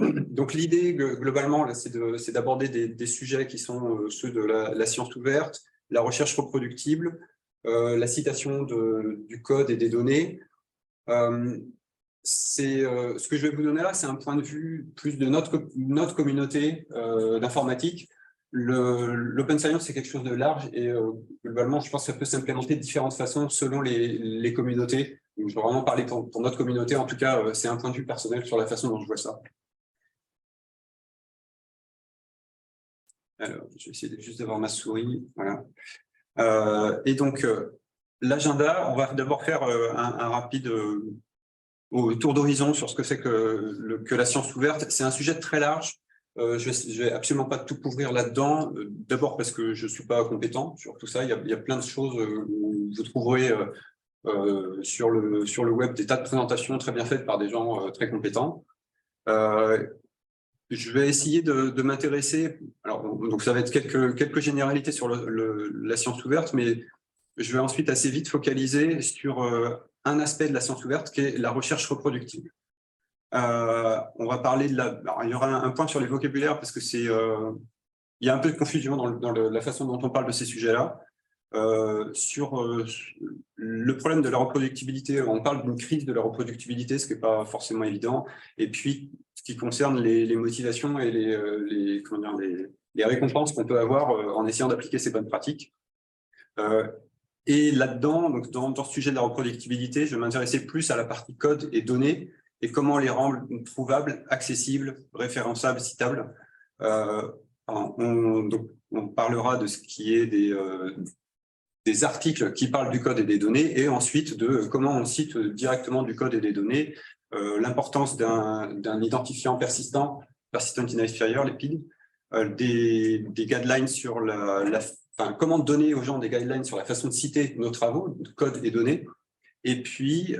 Donc l'idée, globalement, c'est d'aborder des sujets qui sont ceux de la science ouverte, la recherche reproductible, la citation du code et des données. Ce que je vais vous donner là, c'est un point de vue plus de notre communauté d'informatique. L'open science, c'est quelque chose de large et globalement, je pense que ça peut s'implémenter de différentes façons selon les communautés. Donc, je vais vraiment parler pour notre communauté. En tout cas, c'est un point de vue personnel sur la façon dont je vois ça. Alors, je vais essayer juste d'avoir ma souris. Voilà. Et donc, l'agenda, on va d'abord faire un rapide tour d'horizon sur ce que c'est que la science ouverte. C'est un sujet très large. Je vais absolument pas tout couvrir là-dedans. D'abord parce que je suis pas compétent sur tout ça. Il y a plein de choses où vous trouverez sur le web des tas de présentations très bien faites par des gens très compétents. Je vais essayer de m'intéresser. Alors, donc ça va être quelques généralités sur la science ouverte, mais je vais ensuite assez vite focaliser sur un aspect de la science ouverte qui est la recherche reproductible. On va parler alors, il y aura un point sur les vocabulaires parce que il y a un peu de confusion dans la façon dont on parle de ces sujets-là. Sur le problème de la reproductibilité, on parle d'une crise de la reproductibilité, ce qui n'est pas forcément évident. Et puis, ce qui concerne les motivations et les récompenses qu'on peut avoir en essayant d'appliquer ces bonnes pratiques. Et là-dedans, donc dans ce sujet de la reproductibilité, je vais m'intéresser plus à la partie code et données et comment les rendre trouvables, accessibles, référençables, citables. On parlera de ce qui est des articles qui parlent du code et des données et ensuite de comment on cite directement du code et des données, l'importance d'un identifiant persistant, Persistent Identifier, les PID, des guidelines sur comment donner aux gens des guidelines sur la façon de citer nos travaux, de code et données, et puis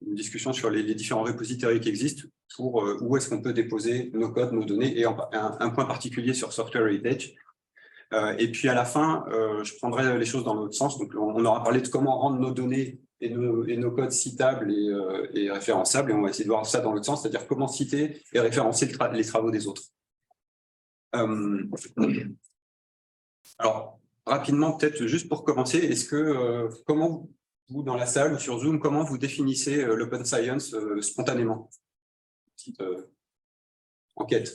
une discussion sur les différents repositories qui existent pour où est-ce qu'on peut déposer nos codes, nos données, et un point particulier sur Software Heritage. Et puis à la fin, je prendrai les choses dans l'autre sens. Donc on aura parlé de comment rendre nos données et nos codes citables et référençables, et on va essayer de voir ça dans l'autre sens, c'est-à-dire comment citer et référencer les travaux des autres. Alors, rapidement, peut-être juste pour commencer, comment vous, dans la salle ou sur Zoom, comment vous définissez l'open science spontanément? Petite enquête.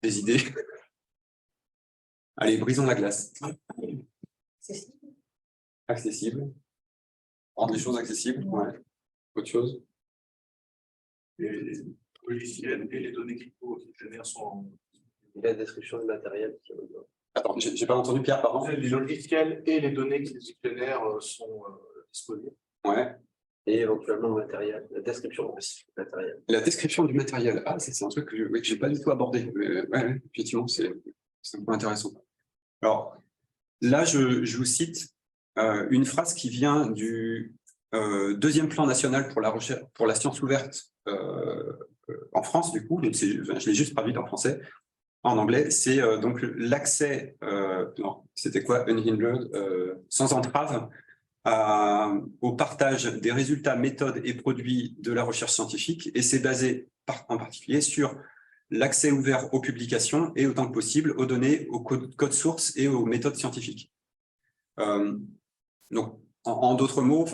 Des idées? Allez, brisons la glace. Accessible. Rendre les choses accessibles. Ouais. Autre chose? Les logiciels et les données qu'ils génèrent sont... La description du matériel. Attends, j'ai pas entendu Pierre, pardon. Les logiciels et les données qu'ils génèrent sont disponibles. Ouais. Et éventuellement le matériel, la description du matériel. La description du matériel. Ah, c'est un truc que je n'ai pas du tout abordé. Ouais, effectivement, c'est un point intéressant. Alors, là, je vous cite une phrase qui vient du deuxième plan national pour la recherche, pour la science ouverte en France, du coup. Je l'ai juste traduite en français. En anglais, c'est donc l'accès, c'était quoi, unhindered, sans entrave, au partage des résultats, méthodes et produits de la recherche scientifique, et c'est basé en particulier sur l'accès ouvert aux publications et autant que possible aux données, aux codes sources et aux méthodes scientifiques. Donc, en d'autres mots,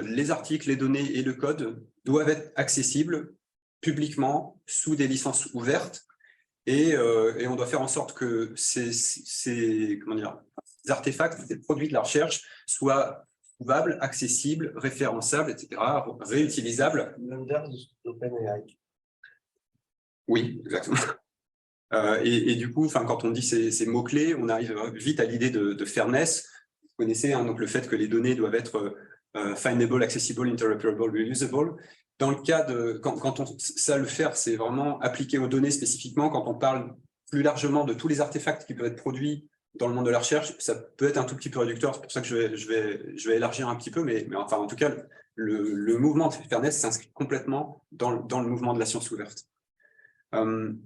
les articles, les données et le code doivent être accessibles publiquement sous des licences ouvertes. Et on doit faire en sorte que ces artefacts, ces produits de la recherche soient trouvables, accessibles, référençables, etc., réutilisables. Oui, exactement. Et du coup, quand on dit ces mots-clés, on arrive vite à l'idée de fairness. Vous connaissez donc le fait que les données doivent être findable, accessible, interoperable, reusable. Dans le cas de le faire, c'est vraiment appliqué aux données spécifiquement. Quand on parle plus largement de tous les artefacts qui peuvent être produits dans le monde de la recherche, ça peut être un tout petit peu réducteur. C'est pour ça que je vais élargir un petit peu, mais en tout cas, le mouvement de fairness s'inscrit complètement dans le mouvement de la science ouverte. Une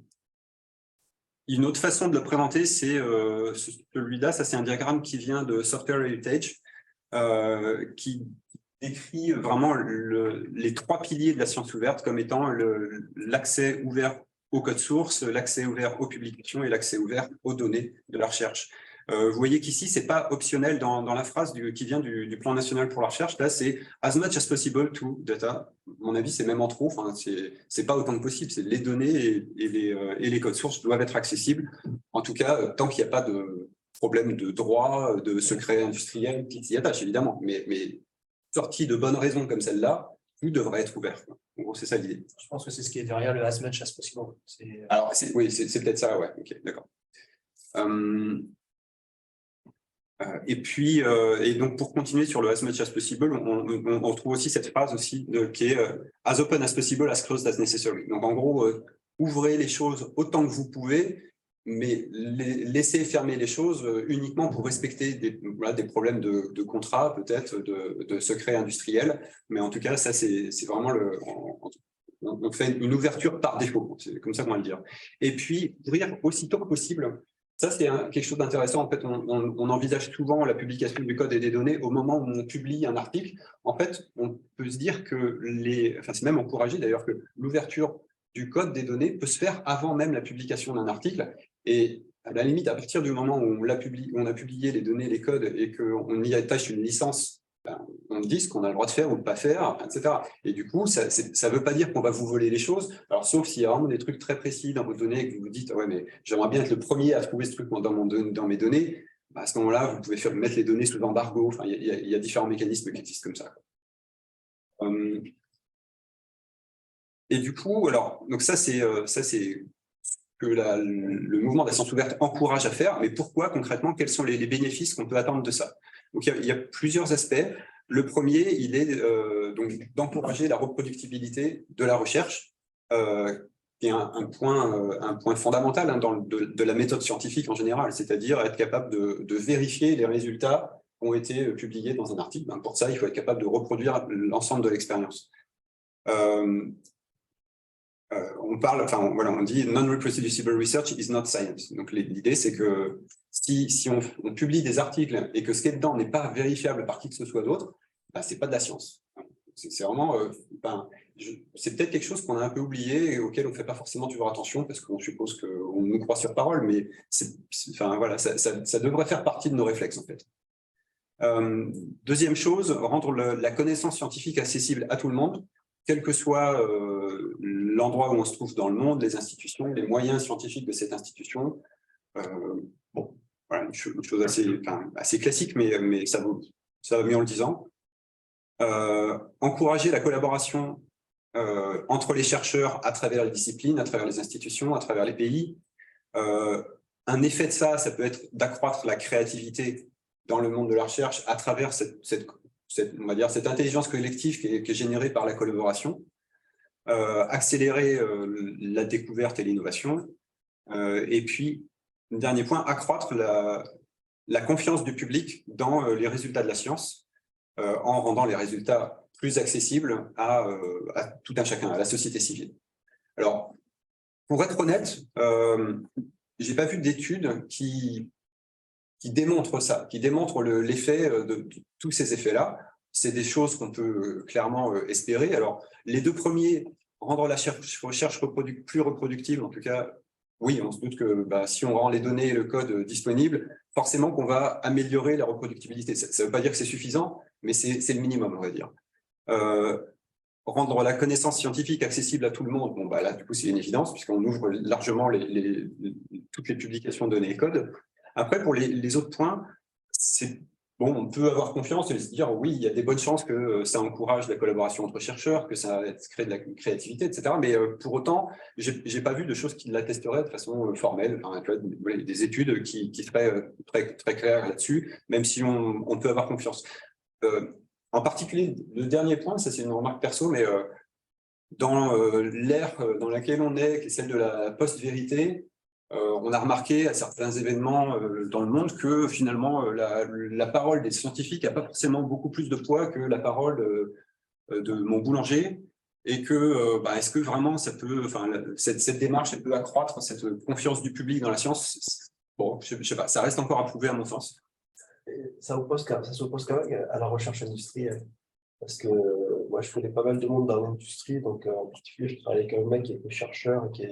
autre façon de le présenter, c'est celui-là. Ça, c'est un diagramme qui vient de Software Heritage, qui décrit vraiment les 3 piliers de la science ouverte comme étant l'accès ouvert au code source, l'accès ouvert aux publications et l'accès ouvert aux données de la recherche. Vous voyez qu'ici, ce n'est pas optionnel dans la phrase qui vient du plan national pour la recherche. Là, c'est « as much as possible to data ». À mon avis, c'est même en trop. Enfin, c'est pas autant que possible. C'est les données et les codes sources doivent être accessibles. En tout cas, tant qu'il n'y a pas de problème de droit, de secret industriel qui s'y attache, évidemment. Mais sorti de bonnes raisons comme celle-là, tout devrait être ouvert. En gros, c'est ça l'idée. Je pense que c'est ce qui est derrière le as much as possible. Alors, oui, c'est peut-être ça, ouais. Ok, d'accord. Et puis, et donc pour continuer sur le as much as possible, on retrouve aussi cette phrase aussi qui est as open as possible, as closed as necessary. Donc en gros, ouvrez les choses autant que vous pouvez, mais laissez fermer les choses uniquement pour respecter des problèmes de contrat, peut-être, de secret industriel. Mais en tout cas, ça c'est vraiment on fait une ouverture par défaut, c'est comme ça qu'on va le dire. Et puis, ouvrir aussitôt que possible. Ça, c'est quelque chose d'intéressant. En fait, on envisage souvent la publication du code et des données au moment où on publie un article. En fait, on peut se dire que c'est même encouragé d'ailleurs que l'ouverture du code des données peut se faire avant même la publication d'un article. Et à la limite, à partir du moment où on a publié les données, les codes et qu'on y attache une licence, on dit ce qu'on a le droit de faire ou de ne pas faire, etc. Et du coup, ça ne veut pas dire qu'on va vous voler les choses. Alors, sauf s'il y a vraiment des trucs très précis dans vos données et que vous vous dites « ouais, mais j'aimerais bien être le premier à trouver ce truc dans mes données », à ce moment-là, vous pouvez mettre les données sous embargo. Enfin, il y a différents mécanismes qui existent comme ça. Et du coup, alors, donc ça c'est que le mouvement de la science ouverte encourage à faire, mais pourquoi concrètement, quels sont les bénéfices qu'on peut attendre de ça? Donc il y a plusieurs aspects. Le premier, il est donc d'encourager la reproductibilité de la recherche, qui est un point fondamental de la méthode scientifique en général, c'est-à-dire être capable de vérifier les résultats qui ont été publiés dans un article. Pour ça, il faut être capable de reproduire l'ensemble de l'expérience. On dit non-reproducible research is not science. Donc l'idée, c'est que si on publie des articles et que ce qui est dedans n'est pas vérifiable par qui que ce soit d'autre, c'est pas de la science. C'est vraiment, c'est peut-être quelque chose qu'on a un peu oublié et auquel on ne fait pas forcément toujours attention parce qu'on suppose qu'on nous croit sur parole, mais ça devrait faire partie de nos réflexes en fait. Deuxième chose, rendre la connaissance scientifique accessible à tout le monde, quel que soit l'endroit où on se trouve dans le monde, les institutions, les moyens scientifiques de cette institution. Bon, voilà, une chose assez classique, mais ça va mieux en le disant. Encourager la collaboration entre les chercheurs à travers les disciplines, à travers les institutions, à travers les pays. Un effet de ça peut être d'accroître la créativité dans le monde de la recherche à travers on va dire, cette intelligence collective qui est générée par la collaboration, accélérer la découverte et l'innovation, et puis, dernier point, accroître la confiance du public dans les résultats de la science, en rendant les résultats plus accessibles à tout un chacun, à la société civile. Alors, pour être honnête, je n'ai pas vu d'études qui démontrent ça, qui démontrent l'effet de tous ces effets-là. C'est des choses qu'on peut clairement espérer. Alors, les deux premiers, rendre la recherche plus reproductive, en tout cas, oui, on se doute que si on rend les données et le code disponibles, forcément qu'on va améliorer la reproductibilité. Ça ne veut pas dire que c'est suffisant, mais c'est le minimum, on va dire. Rendre la connaissance scientifique accessible à tout le monde, là, du coup, c'est une évidence, puisqu'on ouvre largement toutes les publications de données et codes. Après, pour les autres points, on peut avoir confiance et se dire oui, il y a des bonnes chances que ça encourage la collaboration entre chercheurs, que ça crée de la créativité, etc. Mais pour autant, je n'ai pas vu de choses qui l'attesteraient de façon formelle, des études qui seraient très, très claires là-dessus, même si on peut avoir confiance. En particulier, le dernier point, ça c'est une remarque perso, mais dans l'ère dans laquelle on est, qui est celle de la post-vérité, on a remarqué à certains événements dans le monde que finalement la parole des scientifiques n'a pas forcément beaucoup plus de poids que la parole de mon boulanger, et que est-ce que vraiment ça peut, cette démarche elle peut accroître cette confiance du public dans la science? Bon, je sais pas, ça reste encore à prouver à mon sens. Ça s'oppose quand même à la recherche industrielle. Parce que moi, je connais pas mal de monde dans l'industrie. Donc, en particulier, je travaille avec un mec qui est chercheur et qui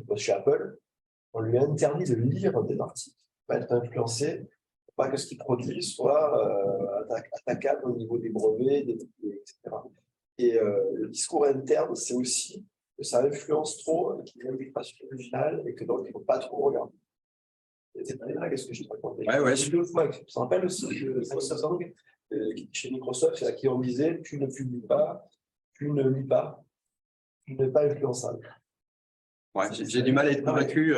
bosse chez Apple. On lui a interdit de lire des articles, pas être influencé, pas que ce qu'il produit soit attaquable au niveau des brevets, etc. Et le discours interne, c'est aussi que ça influence trop, qu'il y a une déclaration originale et que donc il ne faut pas trop regarder. C'est très là, qu'est-ce que je te raconte? Ouais. Tu te rappelles aussi de Samsung chez Microsoft, c'est à qui on disait tu ne publies pas, tu ne lis pas, tu n'es pas influençable. Ouais, j'ai du mal à être convaincu.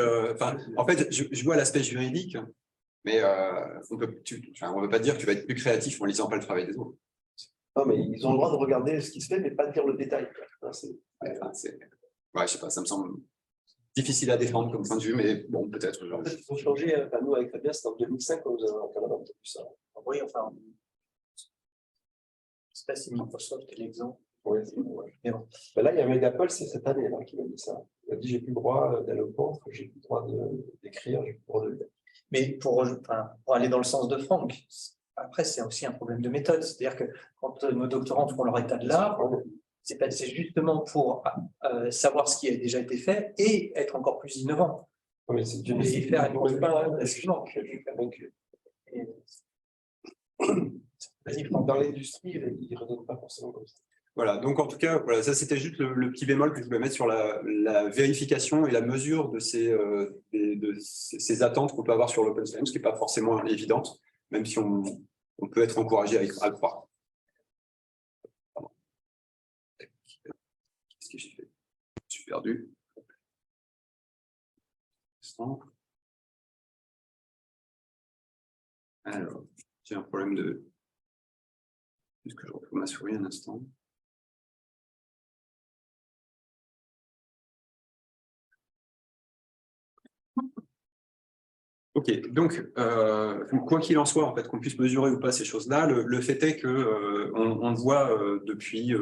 En fait, je vois l'aspect juridique, mais on peut pas dire que tu vas être plus créatif en lisant pas le travail des autres. Non, mais ils ont le droit de regarder ce qui se fait, mais pas de lire le détail. Je sais pas, ça me semble difficile à défendre comme point de vue, mais bon, peut-être. Peut-être qu'il faut changer. Nous, avec Fabien, c'était en 2005 qu'on a entendu ça. Oui, enfin, je ne sais pas si Microsoft est l'exemple. Oui, mais bon. Ben là, il y a un mec d'Apple, c'est cette année là, qui m'a dit ça. Il a dit j'ai plus le droit d'aller au pont, j'ai plus le droit d'écrire, j'ai plus le droit de lire. Mais pour aller dans le sens de Franck, après, c'est aussi un problème de méthode. C'est-à-dire que quand nos doctorants font leur état de l'art, c'est justement pour savoir ce qui a déjà été fait et être encore plus innovant. Mais c'est une faire dans l'industrie, ils ne raisonnent pas forcément comme ça. Voilà, donc en tout cas, voilà, ça c'était juste le petit bémol que je voulais mettre sur la vérification et la mesure de ces attentes qu'on peut avoir sur l'open science, qui n'est pas forcément évidente, même si on peut être encouragé à le croire. Qu'est-ce que j'ai fait? Je suis perdu. Alors, j'ai un problème de... Est-ce que je retrouve ma souris un instant? Ok, donc quoi qu'il en soit, en fait, qu'on puisse mesurer ou pas ces choses-là, le fait est que on voit depuis,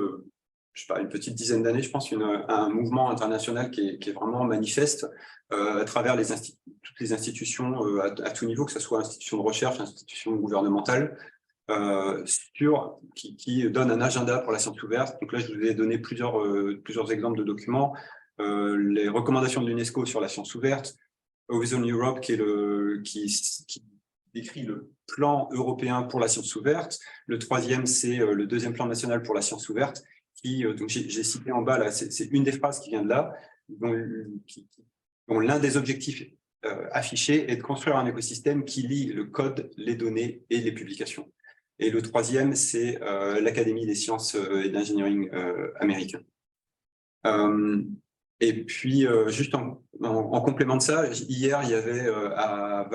je sais pas, une petite dizaine d'années, je pense, un mouvement international qui est vraiment manifeste à travers toutes les institutions à tout niveau, que ce soit institutions de recherche, institutions gouvernementales, qui donne un agenda pour la science ouverte. Donc là, je vous ai donné plusieurs exemples de documents, les recommandations de l'UNESCO sur la science ouverte, Horizon Europe qui décrit le plan européen pour la science ouverte. Le troisième, c'est le deuxième plan national pour la science ouverte, donc j'ai cité en bas, là, c'est une des phrases qui vient de là, dont l'un des objectifs affichés est de construire un écosystème qui lie le code, les données et les publications. Et le troisième, c'est l'Académie des sciences et d'ingénierie américaine. Et puis, juste en complément de ça, hier, il y avait à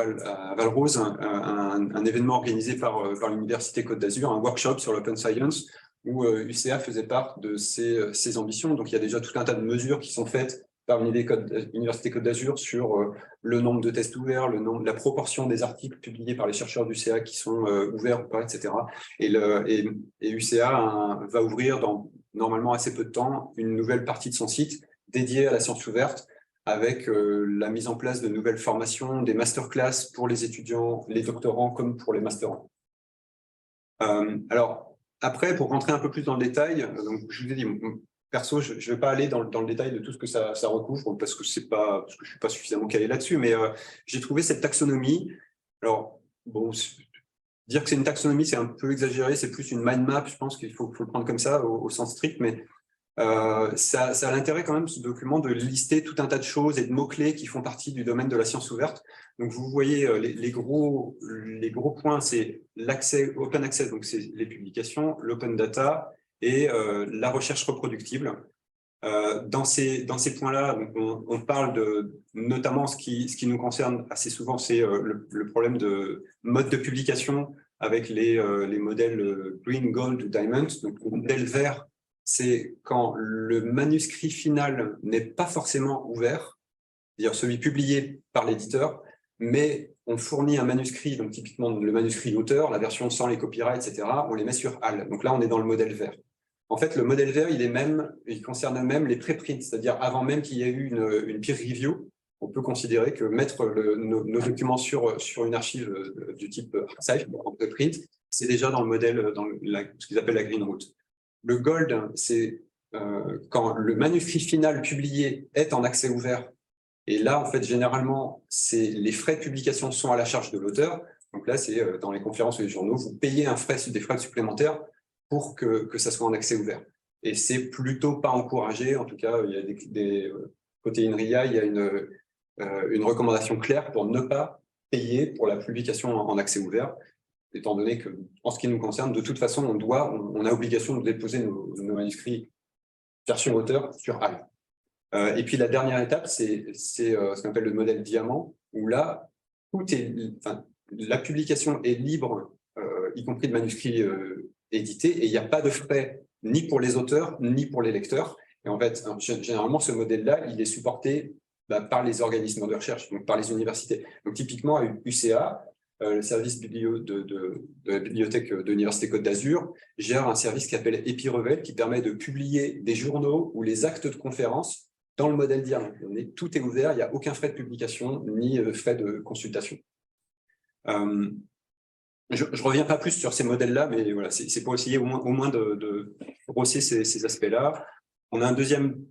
Valrose un événement organisé par l'Université Côte d'Azur, un workshop sur l'open science, où UCA faisait part de ses ambitions. Donc, il y a déjà tout un tas de mesures qui sont faites par l'Université Côte d'Azur sur le nombre de tests ouverts, la proportion des articles publiés par les chercheurs d'UCA qui sont ouverts ou pas, etc. Et UCA va ouvrir dans normalement assez peu de temps une nouvelle partie de son site dédiée à la science ouverte, avec la mise en place de nouvelles formations, des masterclass pour les étudiants, les doctorants, comme pour les masterants. Alors, après, pour rentrer un peu plus dans le détail, donc, je vous ai dit, perso, je ne vais pas aller dans le détail de tout ce que ça recouvre, parce que je ne suis pas suffisamment calé là-dessus, mais j'ai trouvé cette taxonomie. Alors, bon, dire que c'est une taxonomie, c'est un peu exagéré, c'est plus une mind map, je pense qu'il faut le prendre comme ça, au sens strict, mais ça a l'intérêt quand même, ce document, de lister tout un tas de choses et de mots-clés qui font partie du domaine de la science ouverte. Donc vous voyez, les gros points, c'est l'accès, open access, donc c'est les publications, l'open data et la recherche reproductible. Dans ces points-là, on parle notamment ce qui nous concerne assez souvent, c'est le problème de mode de publication avec les modèles Green, Gold ou Diamond. Donc le modèle vert, c'est quand le manuscrit final n'est pas forcément ouvert, c'est-à-dire celui publié par l'éditeur, mais on fournit un manuscrit, donc typiquement le manuscrit d'auteur, la version sans les copyrights, etc., on les met sur HAL. Donc là, on est dans le modèle vert. En fait, le modèle vert, il concerne même les préprints, c'est-à-dire avant même qu'il y ait eu une peer review, on peut considérer que mettre nos documents sur une archive du type archive, en preprint, c'est déjà dans le modèle, ce qu'ils appellent la green route. Le gold, c'est quand le manuscrit final publié est en accès ouvert. Et là, en fait, généralement, les frais de publication sont à la charge de l'auteur. Donc là, c'est dans les conférences ou les journaux, vous payez des frais supplémentaires pour que ça soit en accès ouvert. Et c'est plutôt pas encouragé. En tout cas, il y a côté INRIA, il y a une recommandation claire pour ne pas payer pour la publication en accès ouvert, étant donné que, en ce qui nous concerne, de toute façon, on a obligation de déposer nos manuscrits version auteur sur Hive. Et puis la dernière étape, c'est ce qu'on appelle le modèle diamant, où là, la publication est libre, y compris de manuscrits édités, et il n'y a pas de frais ni pour les auteurs, ni pour les lecteurs. Et en fait, généralement, ce modèle-là, il est supporté par les organismes de recherche, donc par les universités. Donc typiquement, à UCA, le service de la bibliothèque de l'Université Côte d'Azur gère un service qui s'appelle EpiRevel, qui permet de publier des journaux ou les actes de conférence dans le modèle diamant. Tout est ouvert, il n'y a aucun frais de publication ni frais de consultation. Je ne reviens pas plus sur ces modèles-là, mais voilà, c'est pour essayer au moins de brosser ces aspects-là. On a un deuxième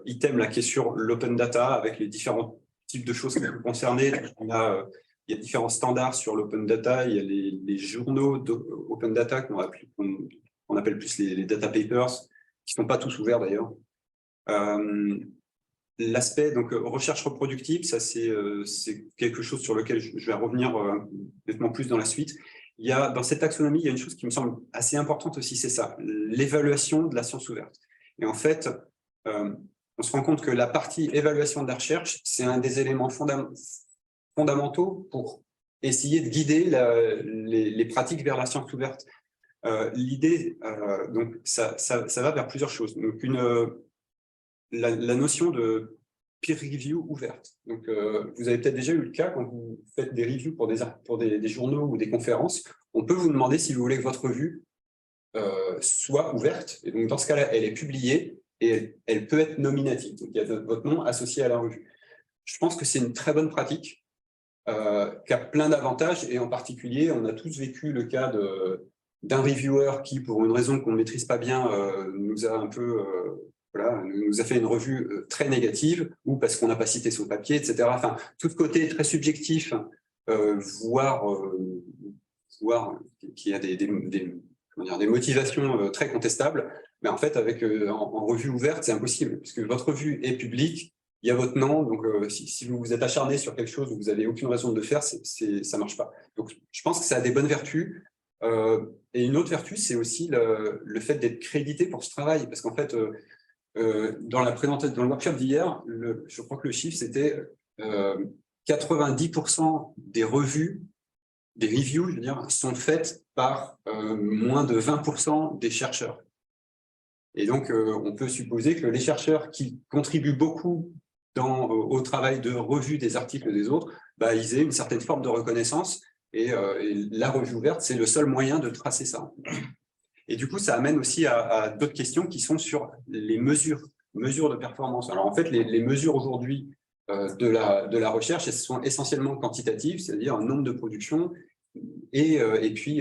item là, qui est sur l'open data, avec les différents types de choses qui sont concernées. Il y a différents standards sur l'open data. Il y a les journaux d'open data qu'on appelle plus les data papers, qui ne sont pas tous ouverts d'ailleurs. L'aspect donc recherche reproductive, ça c'est quelque chose sur lequel je vais revenir nettement plus dans la suite. Dans cette taxonomie, il y a une chose qui me semble assez importante aussi, c'est ça, l'évaluation de la science ouverte. Et en fait, on se rend compte que la partie évaluation de la recherche, c'est un des éléments fondamentaux pour essayer de guider les pratiques vers la science ouverte. L'idée, donc ça va vers plusieurs choses. Donc la notion de peer review ouverte. Donc, vous avez peut-être déjà eu le cas quand vous faites des reviews pour des journaux ou des conférences, on peut vous demander si vous voulez que votre revue soit ouverte. Et donc, dans ce cas-là, elle est publiée et elle peut être nominative. Donc, il y a votre nom associé à la revue. Je pense que c'est une très bonne pratique qui a plein d'avantages, et en particulier, on a tous vécu le cas d'un reviewer qui, pour une raison qu'on ne maîtrise pas bien, nous a un peu... nous a fait une revue très négative, ou parce qu'on n'a pas cité son papier, etc. Enfin, tout côté très subjectif, voire qu'il y a des motivations très contestables, mais en fait, en revue ouverte, c'est impossible, puisque votre revue est publique, il y a votre nom, donc si vous vous êtes acharné sur quelque chose où vous n'avez aucune raison de le faire, ça ne marche pas. Donc, je pense que ça a des bonnes vertus. Et une autre vertu, c'est aussi le fait d'être crédité pour ce travail, parce qu'en fait, dans le workshop d'hier, je crois que le chiffre, c'était 90% des revues, des reviews, je veux dire, sont faites par moins de 20% des chercheurs. Et donc, on peut supposer que les chercheurs qui contribuent beaucoup au travail de revue des articles des autres, ils aient une certaine forme de reconnaissance, et la revue ouverte, c'est le seul moyen de tracer ça. Et du coup, ça amène aussi à d'autres questions qui sont sur les mesures de performance. Alors en fait, les mesures aujourd'hui de la recherche, elles sont essentiellement quantitatives, c'est-à-dire un nombre de productions et puis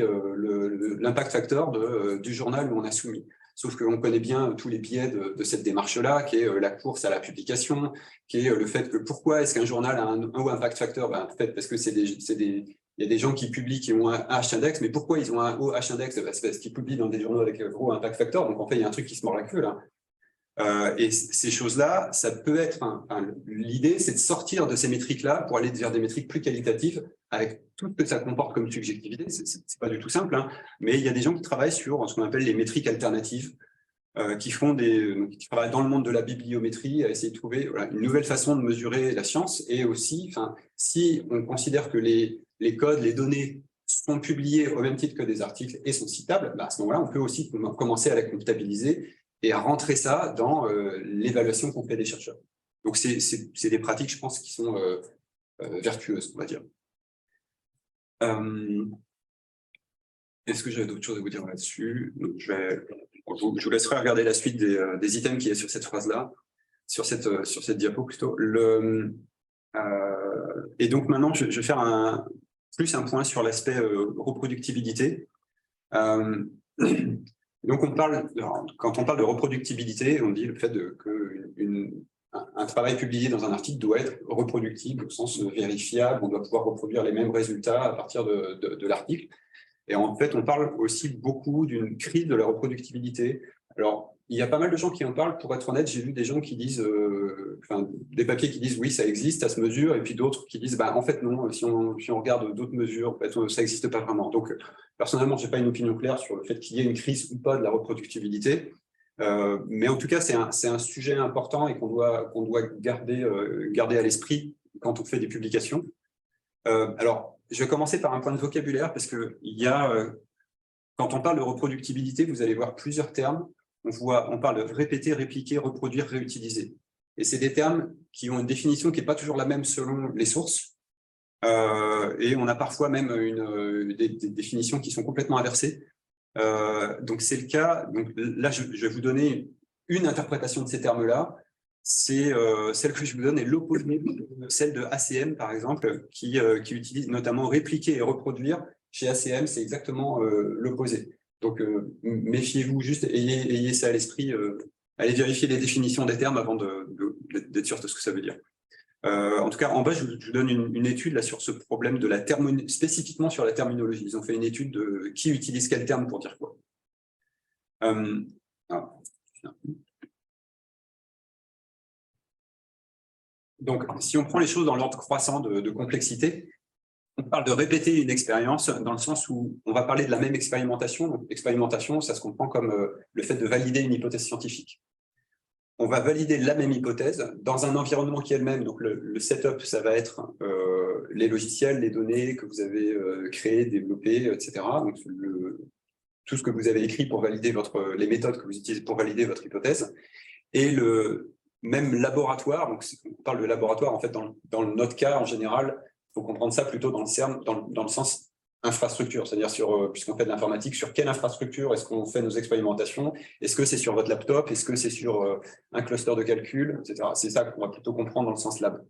l'impact factor du journal où on a soumis. Sauf qu'on connaît bien tous les biais de cette démarche-là, qui est la course à la publication, qui est le fait que pourquoi est-ce qu'un journal a un haut impact factor? En fait, parce que il y a des gens qui publient qui ont un H-index, mais pourquoi ils ont un haut H-index? C'est parce qu'ils publient dans des journaux avec un gros impact factor, donc en fait, il y a un truc qui se mord la queue, là. Et ces choses-là, ça peut être... l'idée, c'est de sortir de ces métriques-là pour aller vers des métriques plus qualitatives, avec tout ce que ça comporte comme subjectivité. C'est pas du tout simple, hein, mais il y a des gens qui travaillent sur ce qu'on appelle les métriques alternatives, qui travaillent dans le monde de la bibliométrie, à essayer de trouver une nouvelle façon de mesurer la science. Et aussi, si on considère que les codes, les données sont publiés au même titre que des articles et sont citables, à ce moment-là, on peut aussi commencer à la comptabiliser et à rentrer ça dans l'évaluation qu'on fait des chercheurs. Donc, c'est des pratiques, je pense, qui sont vertueuses, on va dire. Est-ce que j'avais d'autres choses à vous dire là-dessus? Je vous laisserai regarder la suite des items qui est sur cette phrase-là, sur cette diapo plutôt. Et donc maintenant, je vais faire plus un point sur l'aspect reproductibilité. Donc quand on parle de reproductibilité, on dit le fait qu'un travail publié dans un article doit être reproductible au sens vérifiable, on doit pouvoir reproduire les mêmes résultats à partir de l'article. Et en fait, on parle aussi beaucoup d'une crise de la reproductibilité. Alors, il y a pas mal de gens qui en parlent. Pour être honnête, j'ai vu des gens qui disent, des papiers qui disent oui, ça existe, ça se mesure, et puis d'autres qui disent en fait non, si on regarde d'autres mesures, en fait, ça n'existe pas vraiment. Donc, personnellement, je n'ai pas une opinion claire sur le fait qu'il y ait une crise ou pas de la reproductibilité. Mais en tout cas, c'est un sujet important et qu'on doit garder à l'esprit quand on fait des publications. Alors, je vais commencer par un point de vocabulaire parce que quand on parle de reproductibilité, vous allez voir plusieurs termes. On parle de répéter, répliquer, reproduire, réutiliser. Et c'est des termes qui ont une définition qui n'est pas toujours la même selon les sources. Et on a parfois même des définitions qui sont complètement inversées. Donc c'est le cas. Donc là, je vais vous donner une interprétation de ces termes-là. C'est celle que je vous donne est l'opposé de celle de ACM, par exemple, qui utilise notamment répliquer et reproduire. Chez ACM, c'est exactement l'opposé. Donc, méfiez-vous juste, ayez ça à l'esprit, allez vérifier les définitions des termes avant d'être sûr de ce que ça veut dire. En tout cas, en bas, je vous donne une étude là, sur ce problème de spécifiquement sur la terminologie. Ils ont fait une étude de qui utilise quel terme pour dire quoi. Donc, si on prend les choses dans l'ordre croissant de complexité, on parle de répéter une expérience dans le sens où on va parler de la même expérimentation. Donc, expérimentation, ça se comprend comme le fait de valider une hypothèse scientifique. On va valider la même hypothèse dans un environnement qui est le même. Donc, le setup, ça va être les logiciels, les données que vous avez créées, développées, etc. Donc, tout ce que vous avez écrit pour valider les méthodes que vous utilisez pour valider votre hypothèse. Et le même laboratoire, donc on parle de laboratoire, en fait, dans notre cas, en général, il faut comprendre ça plutôt dans le sens infrastructure, c'est-à-dire puisqu'on fait de l'informatique, sur quelle infrastructure est-ce qu'on fait nos expérimentations? Est-ce que c'est sur votre laptop? Est-ce que c'est sur un cluster de calcul, etc. C'est ça qu'on va plutôt comprendre dans le sens lab.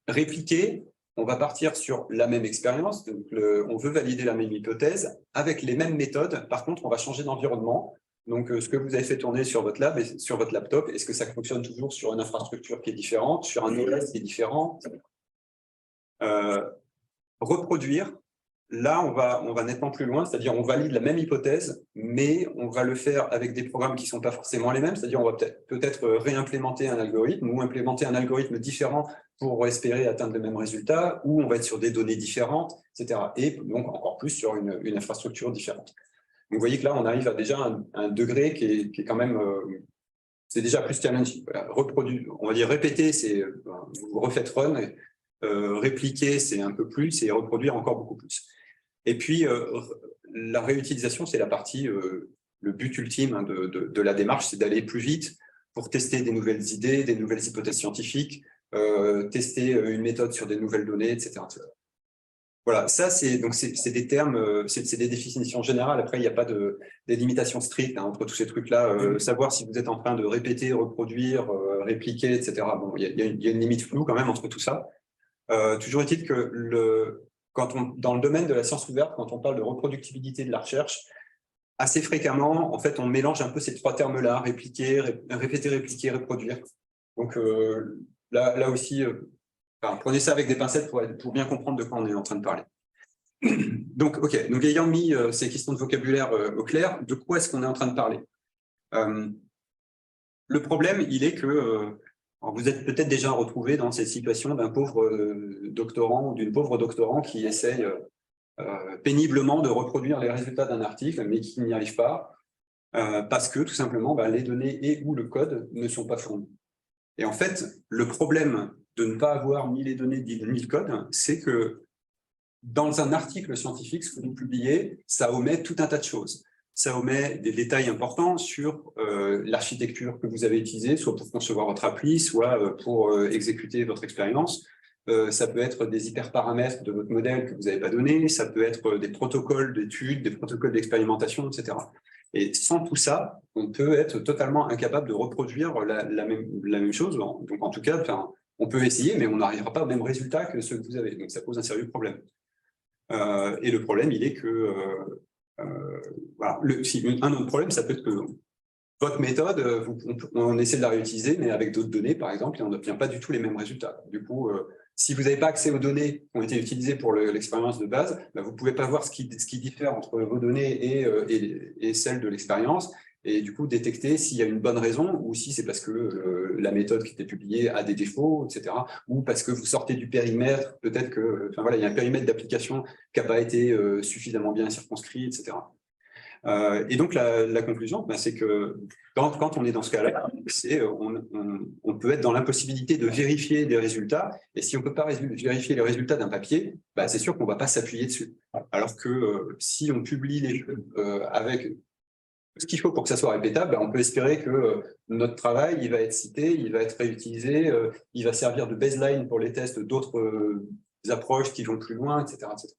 Répliquer, on va partir sur la même expérience, donc on veut valider la même hypothèse avec les mêmes méthodes. Par contre, on va changer d'environnement. Donc, ce que vous avez fait tourner sur votre lab et sur votre laptop, est-ce que ça fonctionne toujours sur une infrastructure qui est différente, sur un OS qui est différent? Reproduire, là, on va nettement plus loin, c'est-à-dire on valide la même hypothèse, mais on va le faire avec des programmes qui ne sont pas forcément les mêmes, c'est-à-dire on va peut-être réimplémenter un algorithme ou implémenter un algorithme différent pour espérer atteindre le même résultat, ou on va être sur des données différentes, etc. Et donc encore plus sur une infrastructure différente. Donc, vous voyez que là, on arrive à déjà un degré qui est quand même, c'est déjà plus challenging. Voilà, on va dire répéter, c'est vous refaites run, répliquer, c'est un peu plus, et reproduire encore beaucoup plus. Et puis, la réutilisation, c'est la partie, le but ultime de la démarche, c'est d'aller plus vite pour tester des nouvelles idées, des nouvelles hypothèses scientifiques, tester une méthode sur des nouvelles données, etc. Voilà, ça, c'est des termes, c'est des définitions générales. Après, il n'y a pas des limitations strictes entre tous ces trucs-là. Savoir si vous êtes en train de répéter, reproduire, répliquer, etc. Bon, il y a une limite floue quand même entre tout ça. Toujours est-il que dans le domaine de la science ouverte, quand on parle de reproductibilité de la recherche, assez fréquemment, en fait, on mélange un peu ces trois termes-là, répéter, répliquer, reproduire. Donc là aussi, prenez ça avec des pincettes pour bien comprendre de quoi on est en train de parler. Donc, OK. Donc, ayant mis ces questions de vocabulaire au clair, de quoi est-ce qu'on est en train de parler? Le problème, il est que vous êtes peut-être déjà retrouvé dans cette situation d'un pauvre doctorant ou d'une pauvre doctorant qui essaye péniblement de reproduire les résultats d'un article, mais qui n'y arrive pas, parce que tout simplement, les données et ou le code ne sont pas fournis. Et en fait, le problème de ne pas avoir ni les données ni le code, c'est que dans un article scientifique, ce que vous publiez, ça omet tout un tas de choses. Ça omet des détails importants sur l'architecture que vous avez utilisée, soit pour concevoir votre appli, soit pour exécuter votre expérience. Ça peut être des hyperparamètres de votre modèle que vous n'avez pas donné, ça peut être des protocoles d'études, des protocoles d'expérimentation, etc. Et sans tout ça, on peut être totalement incapable de reproduire la même chose. Donc, en tout cas, On peut essayer, mais on n'arrivera pas au même résultat que ceux que vous avez. Donc, ça pose un sérieux problème. Et le problème, il est que... voilà. Un autre problème, ça peut être que votre méthode, on essaie de la réutiliser, mais avec d'autres données, par exemple, et on n'obtient pas du tout les mêmes résultats. Du coup, si vous n'avez pas accès aux données qui ont été utilisées pour l'expérience de base, vous ne pouvez pas voir ce qui diffère entre vos données et celles de l'expérience, et du coup détecter s'il y a une bonne raison, ou si c'est parce que la méthode qui était publiée a des défauts, etc., ou parce que vous sortez du périmètre, peut-être que, enfin voilà, il y a un périmètre d'application qui n'a pas été suffisamment bien circonscrit, etc. Et donc, la conclusion, c'est que quand on est dans ce cas-là, on peut être dans l'impossibilité de vérifier des résultats. Et si on ne peut pas vérifier les résultats d'un papier, c'est sûr qu'on ne va pas s'appuyer dessus. Alors que si on publie les choses avec ce qu'il faut pour que ça soit répétable, on peut espérer que notre travail, il va être cité, il va être réutilisé, il va servir de baseline pour les tests d'autres approches qui vont plus loin, etc. etc.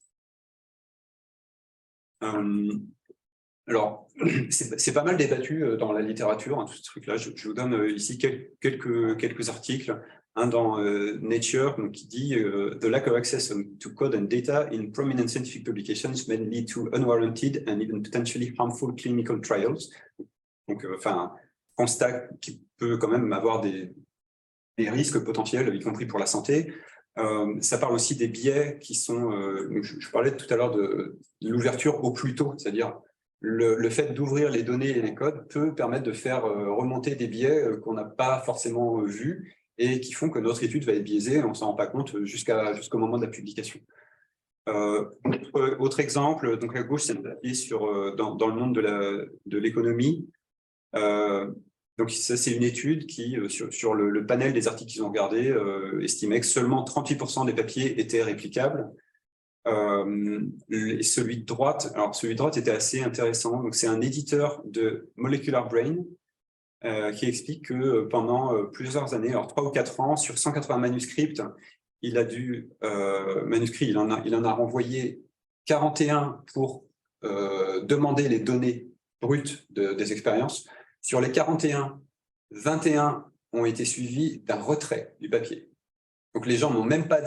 Alors, c'est pas mal débattu dans la littérature, tout ce truc-là. Je vous donne ici quelques articles. Un dans Nature qui dit The lack of access to code and data in prominent scientific publications may lead to unwarranted and even potentially harmful clinical trials. Donc, constat qui peut quand même avoir des risques potentiels, y compris pour la santé. Ça parle aussi des biais qui sont... je parlais tout à l'heure de l'ouverture au plus tôt, c'est-à-dire le fait d'ouvrir les données et les codes peut permettre de faire remonter des biais qu'on n'a pas forcément vus et qui font que notre étude va être biaisée, on ne s'en rend pas compte jusqu'au moment de la publication. Autre exemple, donc à gauche, c'est dans le monde de l'économie. Donc ça, c'est une étude qui, sur le panel des articles qu'ils ont regardés, estimait que seulement 38% des papiers étaient réplicables. Et celui de droite était assez intéressant. Donc c'est un éditeur de Molecular Brain qui explique que pendant plusieurs années, alors 3 ou 4 ans, sur 180 manuscrits, il en a renvoyé 41 pour demander les données brutes des expériences. Sur les 41, 21 ont été suivis d'un retrait du papier. Donc les gens n'ont même pas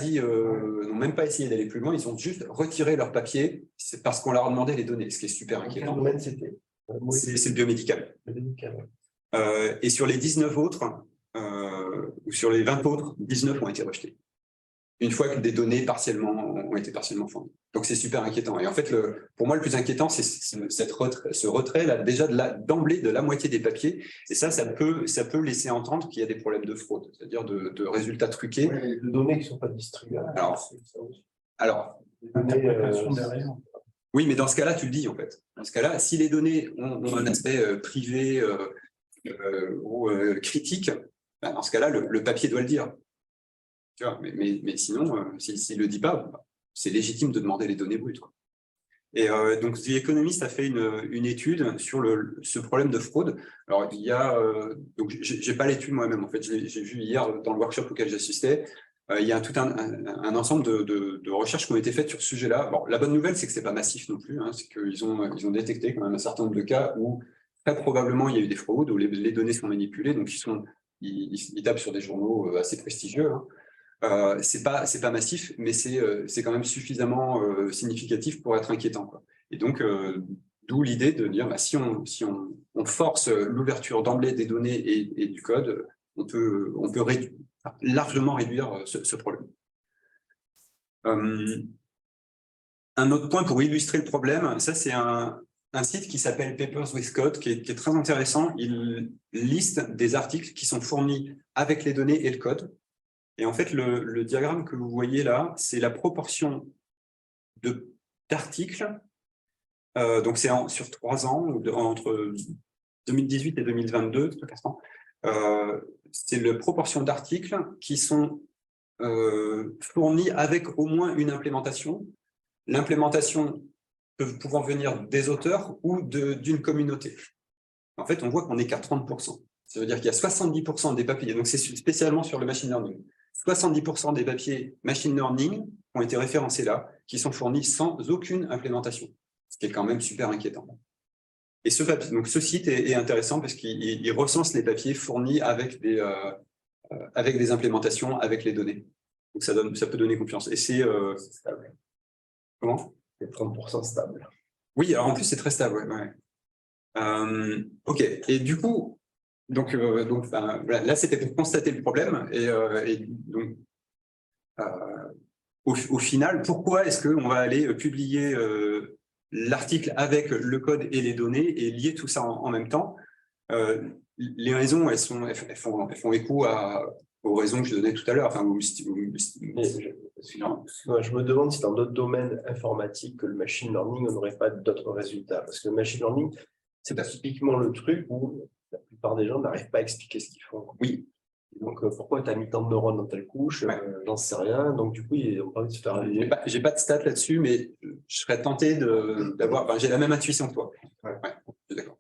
essayé d'aller plus loin, ils ont juste retiré leur papier, c'est parce qu'on leur a demandé les données, ce qui est super inquiétant. Quel domaine c'était ? C'est le biomédical. Et sur les 19 autres, ou sur les 20 autres, 19 ont été rejetés. Une fois que des données ont été partiellement fournies. Donc c'est super inquiétant. Et en fait, pour moi, le plus inquiétant, c'est ce retrait là, déjà d'emblée de la moitié des papiers. Et ça peut laisser entendre qu'il y a des problèmes de fraude, c'est-à-dire de résultats truqués. Ouais, de données qui ne sont pas distribuées. Alors oui, mais dans ce cas-là, tu le dis en fait. Dans ce cas-là, si les données ont un aspect privé ou critique, dans ce cas-là, le papier doit le dire. Tu vois, mais sinon, s'il ne le dit pas, c'est légitime de demander les données brutes, quoi. Et donc, The Economist a fait une étude sur ce problème de fraude. Alors, il y a... donc, je n'ai pas l'étude moi-même, en fait. J'ai vu hier, dans le workshop auquel j'assistais, il y a tout un ensemble de recherches qui ont été faites sur ce sujet-là. Bon, la bonne nouvelle, c'est que ce n'est pas massif non plus. C'est qu'ils ont détecté quand même un certain nombre de cas où, très probablement, il y a eu des fraudes, où les données sont manipulées. Donc, ils tapent sur des journaux assez prestigieux. C'est pas massif, mais c'est quand même suffisamment significatif pour être inquiétant, quoi. Et donc, d'où l'idée de dire, si on force l'ouverture d'emblée des données et du code, on peut largement réduire ce problème. Un autre point pour illustrer le problème, ça c'est un site qui s'appelle Papers with Code, qui est très intéressant. Il liste des articles qui sont fournis avec les données et le code. Et en fait, le diagramme que vous voyez là, c'est la proportion d'articles. Donc, c'est sur 3 ans, entre 2018 et 2022, c'est la proportion d'articles qui sont fournis avec au moins une implémentation. L'implémentation peut pouvoir venir des auteurs ou d'une communauté. En fait, on voit qu'on n'est qu'à 30%. Ça veut dire qu'il y a 70% des papiers, donc c'est spécialement sur le machine learning. 70% des papiers machine learning ont été référencés là, qui sont fournis sans aucune implémentation, ce qui est quand même super inquiétant. Et ce site est intéressant parce qu'il recense les papiers fournis avec avec des implémentations, avec les données. Donc ça peut donner confiance. Et c'est stable. comment? C'est 30% stable. Oui, alors en plus c'est très stable. Ouais. Ok. Et du coup, donc voilà, là c'était pour constater le problème et donc au final, pourquoi est-ce qu'on va aller publier l'article avec le code et les données et lier tout ça en même temps? Les raisons, elles font écho aux raisons que je donnais tout à l'heure. Enfin, Je me demande si dans d'autres domaines informatiques que le machine learning, on n'aurait pas d'autres résultats. Parce que le machine learning, c'est typiquement le truc où la plupart des gens n'arrivent pas à expliquer ce qu'ils font. Oui. Donc, pourquoi tu as mis tant de neurones dans telle couche, j'en sais rien. Donc, du coup, on pas envie de se faire... J'ai pas de stats là-dessus, mais je serais tenté d'avoir... Enfin, j'ai la même intuition que toi. Ouais, je suis d'accord.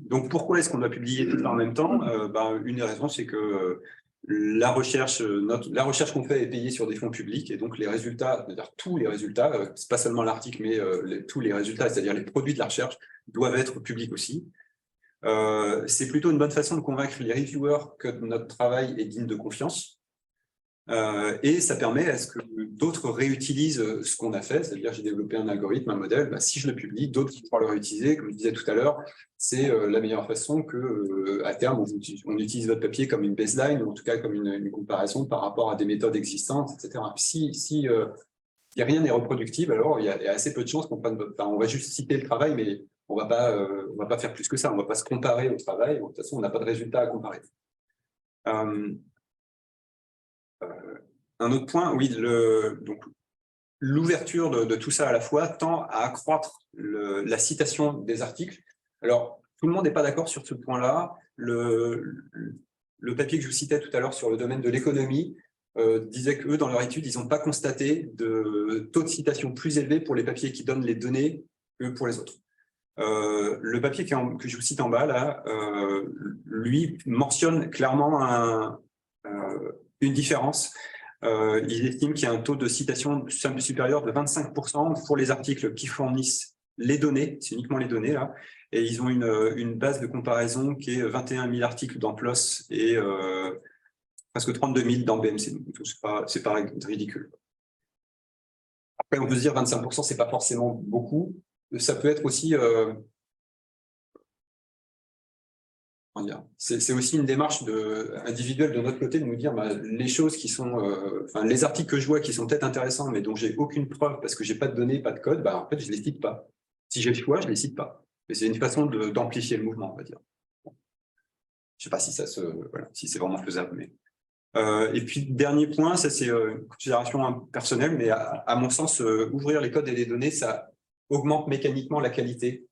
Donc, pourquoi est-ce qu'on doit publier tout ça en même temps? Une des raisons, c'est que la recherche qu'on fait est payée sur des fonds publics et donc les résultats, c'est-à-dire tous les résultats, c'est pas seulement l'article, mais tous les résultats, c'est-à-dire les produits de la recherche, doivent être publics aussi. C'est plutôt une bonne façon de convaincre les reviewers que notre travail est digne de confiance. Et ça permet à ce que d'autres réutilisent ce qu'on a fait, c'est-à-dire j'ai développé un algorithme, un modèle, si je le publie, d'autres pourront le réutiliser. Comme je disais tout à l'heure, c'est la meilleure façon que, à terme, on utilise votre papier comme une baseline, ou en tout cas comme une comparaison par rapport à des méthodes existantes, etc. Si rien n'est reproductible, alors il y a assez peu de chances qu'on prenne votre... Enfin, on va juste citer le travail, mais on va pas faire plus que ça, on ne va pas se comparer au travail, de toute façon, on n'a pas de résultat à comparer. Un autre point, oui, l'ouverture de tout ça à la fois tend à accroître la citation des articles. Alors, tout le monde n'est pas d'accord sur ce point-là. Le papier que je vous citais tout à l'heure sur le domaine de l'économie disait qu'eux, dans leur étude, ils n'ont pas constaté de taux de citation plus élevé pour les papiers qui donnent les données que pour les autres. Le papier que je vous cite en bas, là, lui mentionne clairement une différence. Il estime qu'il y a un taux de citation supérieur de 25% pour les articles qui fournissent les données, c'est uniquement les données là, et ils ont une base de comparaison qui est 21 000 articles dans PLOS et presque 32 000 dans BMC. C'est pas ridicule. Après, on peut se dire 25%, c'est pas forcément beaucoup. Ça peut être aussi c'est aussi une démarche individuelle de notre côté de nous dire les choses qui sont, les articles que je vois qui sont peut-être intéressants, mais dont j'ai aucune preuve parce que j'ai pas de données, pas de code, en fait, je les cite pas. Si j'ai le choix, je les cite pas. Et c'est une façon d'amplifier le mouvement, on va dire. Je sais pas si si c'est vraiment faisable, mais. Et puis, dernier point, ça c'est une considération personnelle, mais à mon sens, ouvrir les codes et les données, ça augmente mécaniquement la qualité.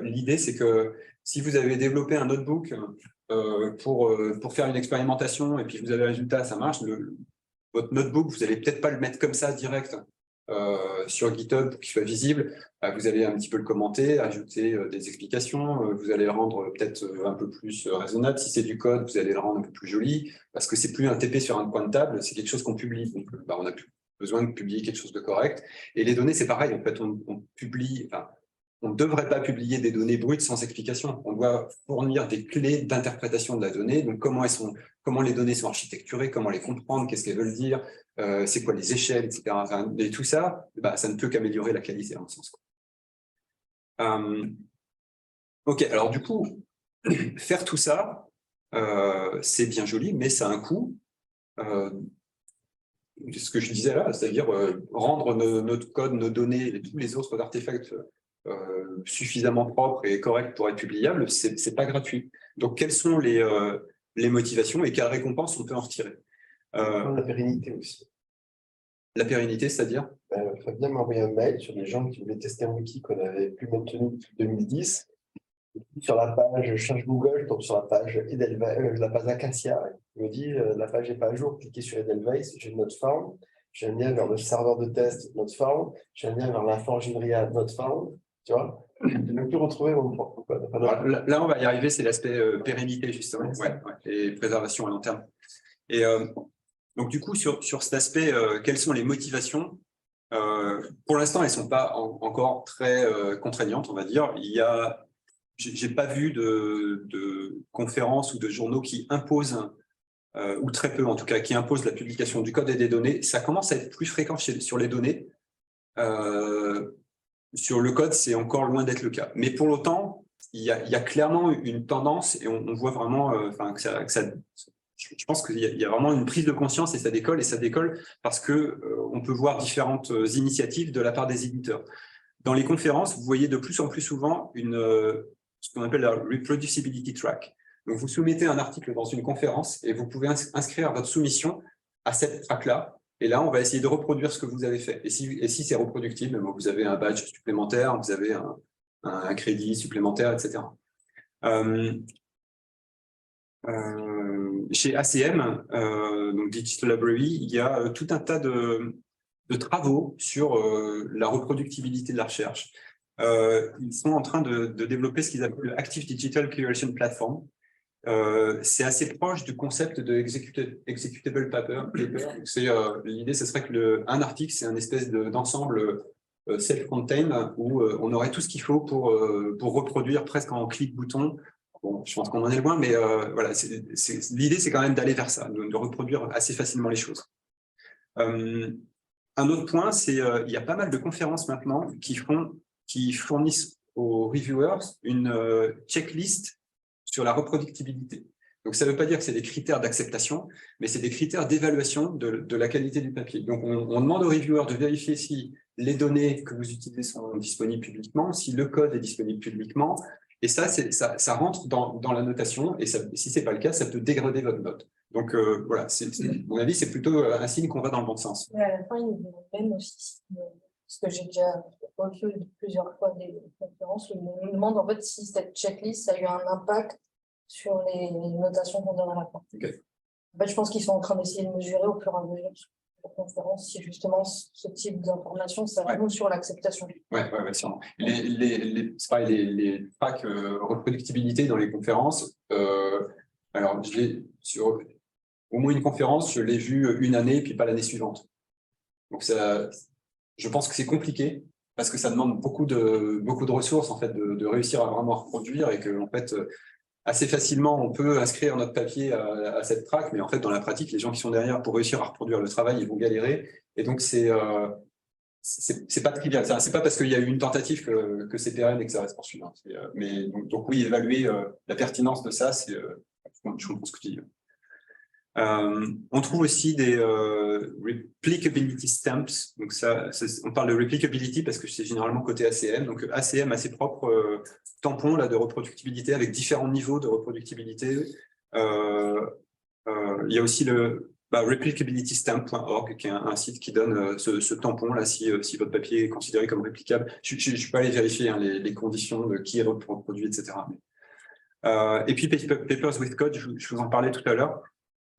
L'idée, c'est que si vous avez développé un notebook pour faire une expérimentation et puis vous avez le résultat, ça marche, votre notebook, vous n'allez peut-être pas le mettre comme ça direct sur GitHub pour qu'il soit visible. Vous allez un petit peu le commenter, ajouter des explications, vous allez le rendre peut-être un peu plus raisonnable. Si c'est du code, vous allez le rendre un peu plus joli parce que c'est plus un TP sur un coin de table, c'est quelque chose qu'on publie. Donc, on n'a plus besoin de publier quelque chose de correct. Et les données, c'est pareil. En fait, on publie... On ne devrait pas publier des données brutes sans explication. On doit fournir des clés d'interprétation de la donnée. Donc, comment les données sont architecturées, comment les comprendre, qu'est-ce qu'elles veulent dire, c'est quoi les échelles, etc. Et tout ça, ça ne peut qu'améliorer la qualité, en ce sens. OK, alors du coup, faire tout ça, c'est bien joli, mais ça a un coût. Ce que je disais là, c'est-à-dire rendre notre code, nos données et tous les autres artefacts suffisamment propre et correct pour être publiable, c'est pas gratuit. Donc, quelles sont les motivations et quelles récompenses on peut en retirer? La pérennité aussi. La pérennité, c'est-à-dire Fabien m'a envoyé un mail sur des gens qui voulaient tester un wiki qu'on n'avait plus maintenu depuis 2010. Sur la page, je cherche Google, je tombe sur la page Edelweiss, la page Acacia. Il me dit la page n'est pas à jour, cliquez sur Edelweiss, j'ai une note found, j'ai un lien vers le serveur de test, note found, j'ai un lien vers l'inforgerie note found. Tu vois, je n'ai même plus retrouvé mon propre code. Là, on va y arriver, c'est l'aspect pérennité, justement, et préservation à long terme. Et donc, du coup, sur cet aspect, quelles sont les motivations? Pour l'instant, elles ne sont pas encore très contraignantes, on va dire. Il y a j'ai pas vu de conférences ou de journaux qui imposent, ou très peu en tout cas, qui imposent la publication du code et des données. Ça commence à être plus fréquent sur les données. Sur le code, c'est encore loin d'être le cas. Mais pour l'autant, il y a clairement une tendance et on voit vraiment je pense qu'il y a vraiment une prise de conscience et ça décolle parce que on peut voir différentes initiatives de la part des éditeurs. Dans les conférences, vous voyez de plus en plus souvent ce qu'on appelle la reproducibility track. Donc, vous soumettez un article dans une conférence et vous pouvez inscrire votre soumission à cette track-là. Et là, on va essayer de reproduire ce que vous avez fait. Et si c'est reproductible, vous avez un badge supplémentaire, vous avez un crédit supplémentaire, etc. Chez ACM, donc Digital Library, il y a tout un tas de travaux sur la reproductibilité de la recherche. Ils sont en train de développer ce qu'ils appellent le Active Digital Curation Platform. C'est assez proche du concept de executable paper. L'idée, ce serait qu'un article, c'est un espèce d'ensemble self-contained où on aurait tout ce qu'il faut pour reproduire presque en clic-bouton. Bon, je pense qu'on en est loin, mais voilà, l'idée, c'est quand même d'aller vers ça, de reproduire assez facilement les choses. Un autre point, c'est il y a pas mal de conférences maintenant qui fournissent aux reviewers une checklist sur la reproductibilité. Donc, ça ne veut pas dire que c'est des critères d'acceptation, mais c'est des critères d'évaluation de la qualité du papier. Donc, on demande aux reviewers de vérifier si les données que vous utilisez sont disponibles publiquement, si le code est disponible publiquement, et ça rentre dans la notation, et si ce n'est pas le cas, ça peut dégrader votre note. Donc, voilà, à mon avis, c'est plutôt un signe qu'on va dans le bon sens. Et à la fin, il nous même aussi, parce que j'ai déjà reçu plusieurs fois des conférences où ils nous demandent en fait si cette checklist a eu un impact sur les notations qu'on donne à la fin. Okay. En fait, je pense qu'ils sont en train d'essayer de mesurer au fur et à mesure de la conférence si justement ce type d'information, ça joue sur l'acceptation. Oui, sûrement. Les tracks reproductibilité dans les conférences, alors sur au moins une conférence, je l'ai vu une année, puis pas l'année suivante. Donc, je pense que c'est compliqué parce que ça demande beaucoup de ressources en fait, de réussir à vraiment reproduire et que en fait, assez facilement, on peut inscrire notre papier à cette track, mais en fait, dans la pratique, les gens qui sont derrière pour réussir à reproduire le travail, ils vont galérer. Et donc, c'est pas trivial. C'est pas parce qu'il y a eu une tentative que c'est pérenne et que ça reste poursuivi. Mais donc oui, évaluer la pertinence de ça, je comprends ce que tu dis. On trouve aussi des replicability stamps. Donc on parle de replicability parce que c'est généralement côté ACM. Donc ACM a ses propres tampons là, de reproductibilité avec différents niveaux de reproductibilité. Il y a aussi le replicabilitystamp.org qui est un site qui donne ce tampon là si votre papier est considéré comme réplicable. Je ne suis pas allé vérifier les conditions de qui est reproduit, etc. Et puis Papers with Code, je vous en parlais tout à l'heure.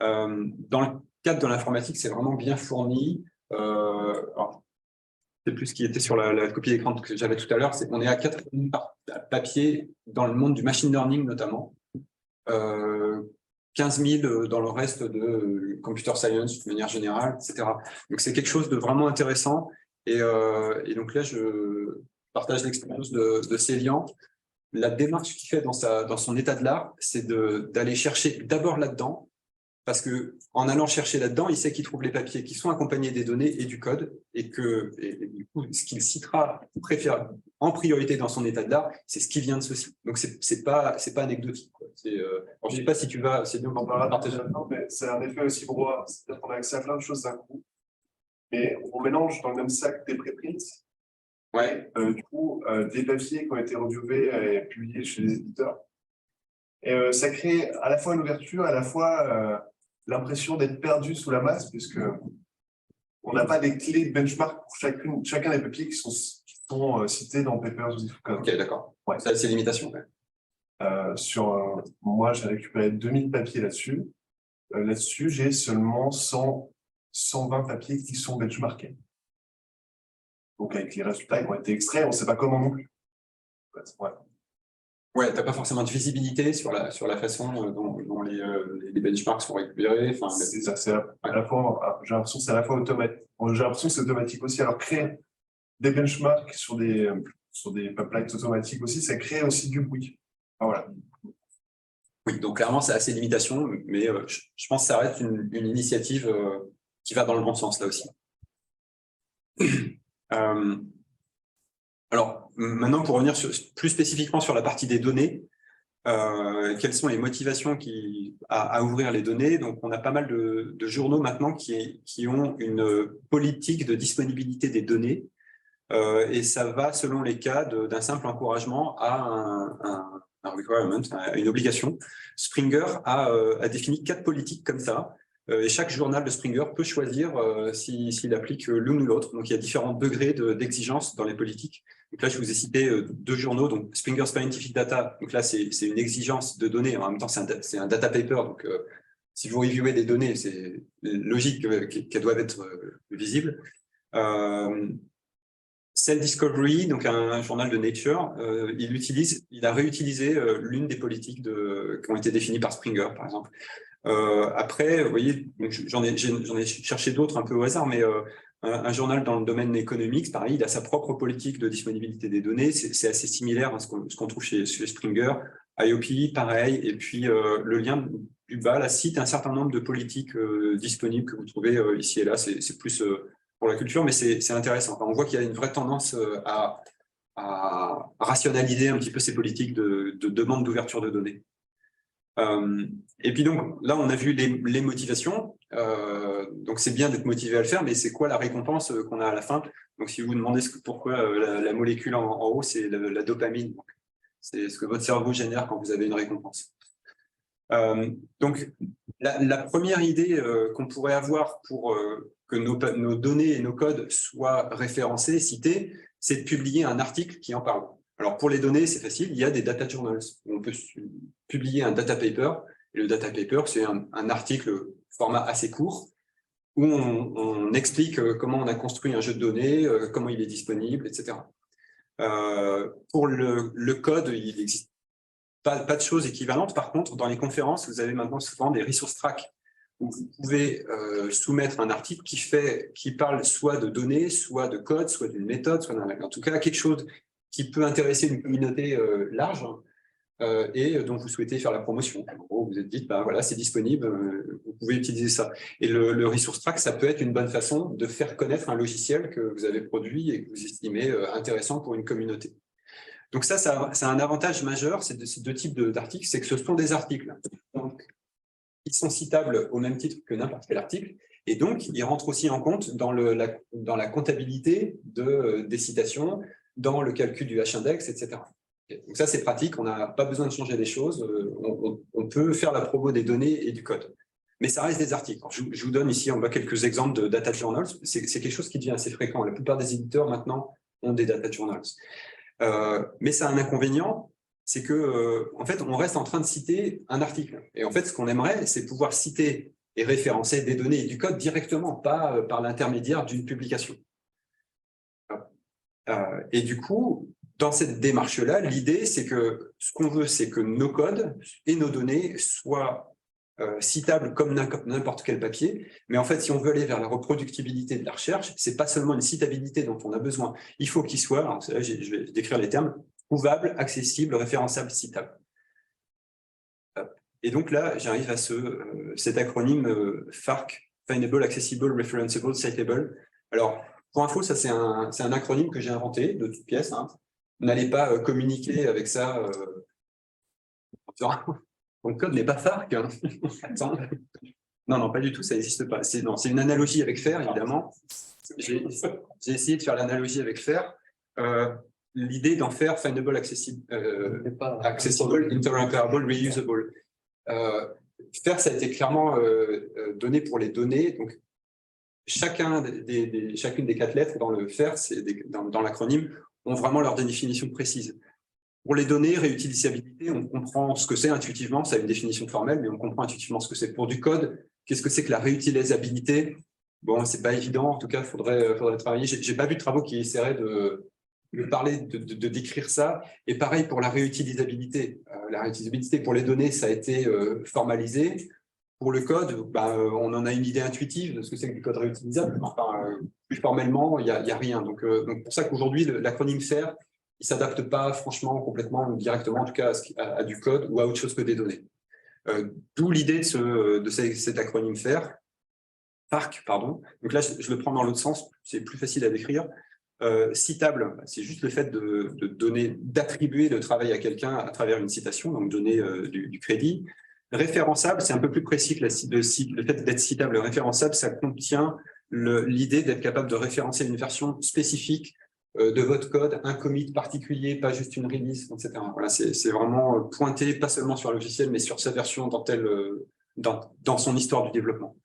Dans le cadre de l'informatique, c'est vraiment bien fourni. C'est plus ce qui était sur la copie d'écran que j'avais tout à l'heure. On est à 4 par papier dans le monde du machine learning notamment. 15 000 dans le reste de computer science de manière générale, etc. Donc c'est quelque chose de vraiment intéressant. Et donc là, je partage l'expérience de Célian. La démarche qu'il fait dans son état de l'art, c'est d'aller chercher d'abord là-dedans. Parce qu'en allant chercher là-dedans, il sait qu'il trouve les papiers qui sont accompagnés des données et du code, et du coup, ce qu'il citera en priorité dans son état de l'art, c'est ce qui vient de ceci. Donc, c'est pas anecdotique. Quoi. Alors, je ne sais pas si tu vas... C'est bien on parlera partager. Mais c'est un effet aussi brouhaha. C'est-à-dire qu'on a accès à plein de choses d'un coup, mais on mélange dans le même sac des préprints. Ouais. Du coup, des papiers qui ont été reviewés et publiés chez les éditeurs. Et ça crée à la fois une ouverture, à la fois l'impression d'être perdu sous la masse, puisque on n'a pas des clés de benchmark pour chacun des papiers qui sont cités dans Papers with Code. Ok, d'accord. Ouais, ça a ses limitations. Ouais. Moi, j'ai récupéré 2000 papiers là-dessus. Là-dessus, j'ai seulement 120 papiers qui sont benchmarkés. Donc, avec les résultats qui ont été extraits, on ne sait pas comment non plus. Ouais. Ouais, tu n'as pas forcément de visibilité sur la façon dont les benchmarks sont récupérés. C'est ça, j'ai l'impression que c'est à la fois automatique. J'ai l'impression que c'est automatique aussi. Alors, créer des benchmarks sur des pipelines automatiques aussi, ça crée aussi du bruit. Ah, voilà. Oui, donc clairement, c'est assez limitation, mais je pense que ça reste une initiative qui va dans le bon sens là aussi. Alors, maintenant, pour revenir plus spécifiquement sur la partie des données, quelles sont les motivations à ouvrir les données? Donc, on a pas mal de journaux maintenant qui ont une politique de disponibilité des données, et ça va selon les cas d'un simple encouragement à un requirement, à une obligation. Springer a défini 4 politiques comme ça, et chaque journal de Springer peut choisir s'il applique l'une ou l'autre. Donc, il y a différents degrés d'exigence dans les politiques. Donc là, je vous ai cité 2 journaux, donc Springer Scientific Data. Donc là, c'est une exigence de données. En même temps, c'est un data paper. Donc, si vous reviewez des données, c'est logique qu'elles doivent être visibles. Cell Discovery, donc un journal de Nature, il a réutilisé l'une des politiques qui ont été définies par Springer, par exemple. Après, vous voyez, j'en ai cherché d'autres un peu au hasard, mais un journal dans le domaine économique, pareil, il a sa propre politique de disponibilité des données. C'est assez similaire à ce qu'on trouve chez Springer. IOP, pareil. Et puis, le lien du bas, là, cite un certain nombre de politiques disponibles que vous trouvez ici et là. C'est plus pour la culture, mais c'est intéressant. Enfin, on voit qu'il y a une vraie tendance à rationaliser un petit peu ces politiques de demande d'ouverture de données. Et puis donc, là, on a vu les motivations. Donc, c'est bien d'être motivé à le faire, mais c'est quoi la récompense qu'on a à la fin? Donc, si vous vous demandez pourquoi la molécule en haut, c'est la dopamine. C'est ce que votre cerveau génère quand vous avez une récompense. Donc, la première idée qu'on pourrait avoir pour que nos données et nos codes soient référencés, cités, c'est de publier un article qui en parle. Alors, pour les données, c'est facile, il y a des data journals. On peut publier un data paper. Et le data paper, c'est un article format assez court où on explique comment on a construit un jeu de données, comment il est disponible, etc. Pour le code, il n'existe pas de choses équivalentes. Par contre, dans les conférences, vous avez maintenant souvent des resource tracks où vous pouvez soumettre un article qui parle soit de données, soit de code, soit d'une méthode, soit en tout cas quelque chose qui peut intéresser une communauté large et dont vous souhaitez faire la promotion. En gros, vous êtes dit, ben voilà, c'est disponible, vous pouvez utiliser ça. Et le resource track, ça peut être une bonne façon de faire connaître un logiciel que vous avez produit et que vous estimez intéressant pour une communauté. Donc ça a un avantage majeur, ces 2 types d'articles, c'est que ce sont des articles. Donc, ils sont citables au même titre que n'importe quel article, et donc ils rentrent aussi en compte dans la comptabilité des citations, dans le calcul du H-index, etc. Donc ça, c'est pratique, on n'a pas besoin de changer les choses, on peut faire la promo des données et du code. Mais ça reste des articles. Alors, je vous donne ici en bas quelques exemples de data journals. C'est quelque chose qui devient assez fréquent. La plupart des éditeurs maintenant ont des data journals. Mais ça a un inconvénient, c'est que en fait, on reste en train de citer un article. Et en fait, ce qu'on aimerait, c'est pouvoir citer et référencer des données et du code directement, pas par l'intermédiaire d'une publication. Et du coup, dans cette démarche-là, l'idée, c'est que ce qu'on veut, c'est que nos codes et nos données soient citables comme n'importe quel papier. Mais en fait, si on veut aller vers la reproductibilité de la recherche, c'est pas seulement une citabilité dont on a besoin. Il faut qu'il soit, alors là, je vais décrire les termes, trouvable, accessible, référençable, citable. Et donc là, j'arrive à cet acronyme FARC, Findable, Accessible, Referenceable, Citable. Alors, pour info, ça c'est un acronyme que j'ai inventé de toutes pièces. Hein. N'allez pas communiquer avec ça. Ton code n'est pas FARC. Hein. Attends. Non, pas du tout, ça n'existe pas. C'est une analogie avec FAIR, évidemment. J'ai essayé de faire l'analogie avec FAIR. L'idée d'en faire Findable, Accessible, Interoperable, Reusable. FAIR, ça a été clairement donné pour les données. Donc, chacune des 4 lettres dans le FAIR, dans l'acronyme, ont vraiment leur définition précise. Pour les données, réutilisabilité, on comprend ce que c'est intuitivement, ça a une définition formelle, mais on comprend intuitivement ce que c'est. Pour du code, qu'est-ce que c'est que la réutilisabilité? Bon, c'est pas évident, en tout cas, il faudrait travailler. J'ai pas vu de travaux qui essaieraient de parler, de décrire ça. Et pareil pour la réutilisabilité. La réutilisabilité pour les données, ça a été formalisé. Pour le code, on en a une idée intuitive de ce que c'est que du code réutilisable. Enfin, plus formellement, il n'y a rien. Donc, pour ça qu'aujourd'hui, l'acronyme FAIR ne s'adapte pas franchement, complètement, ou directement, en tout cas, à du code ou à autre chose que des données. D'où l'idée de cet acronyme FARC, pardon. Donc là, je le prends dans l'autre sens, c'est plus facile à décrire. Citable, c'est juste le fait de donner, d'attribuer le travail à quelqu'un à travers une citation, donc donner du crédit. Référençable, c'est un peu plus précis que le fait d'être citable. Référençable, ça contient l'idée d'être capable de référencer une version spécifique de votre code, un commit particulier, pas juste une release, etc. Voilà, c'est vraiment pointé, pas seulement sur le logiciel, mais sur sa version dans son histoire du développement.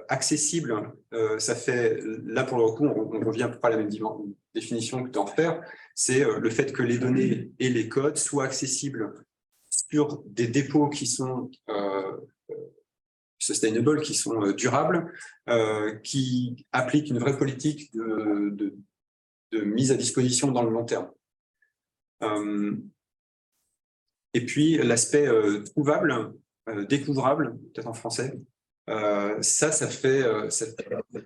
Accessible, ça fait, là pour le coup, on revient à peu près à la même définition que dans FAIR, c'est le fait que les données et les codes soient accessibles sur des dépôts qui sont sustainable, qui sont durables, qui appliquent une vraie politique de mise à disposition dans le long terme. Et puis l'aspect trouvable, découvrable, peut-être en français, ça fait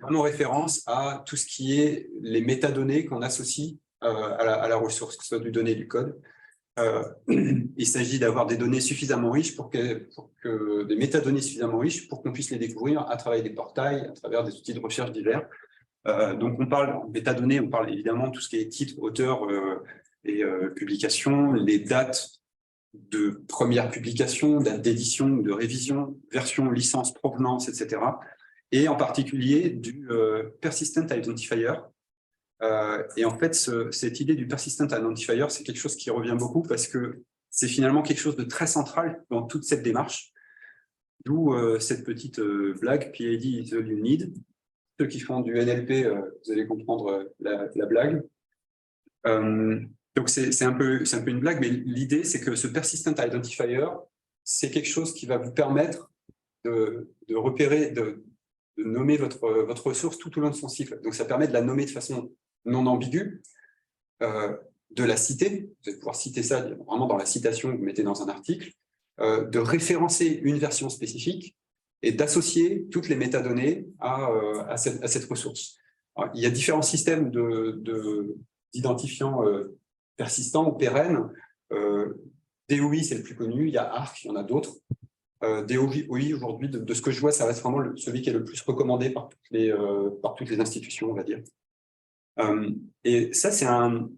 vraiment référence à tout ce qui est les métadonnées qu'on associe à la ressource, que ce soit du données du code. Il s'agit d'avoir des données suffisamment riches des métadonnées suffisamment riches pour qu'on puisse les découvrir à travers des portails, à travers des outils de recherche divers. Donc on parle en métadonnées, on parle évidemment de tout ce qui est titre, auteur et publication, les dates de première publication, date d'édition, de révision, version, licence, provenance, etc. Et en particulier du persistent identifier. Et en fait, cette idée du persistent identifier, c'est quelque chose qui revient beaucoup parce que c'est finalement quelque chose de très central dans toute cette démarche. D'où cette petite blague, PID is all you need. Ceux qui font du NLP, vous allez comprendre la blague. Donc c'est un peu une blague, mais l'idée, c'est que ce persistent identifier, c'est quelque chose qui va vous permettre de repérer, de nommer votre ressource tout au long de son cycle. Donc ça permet de la nommer de façon non ambiguë, de la citer, vous allez pouvoir citer ça vraiment dans la citation que vous mettez dans un article, de référencer une version spécifique et d'associer toutes les métadonnées à cette ressource. Alors, il y a différents systèmes d'identifiants persistants ou pérennes. DOI, c'est le plus connu, il y a ARC, il y en a d'autres. DOI, aujourd'hui, de ce que je vois, ça reste vraiment celui qui est le plus recommandé par toutes les institutions, on va dire. Et ça, c'est un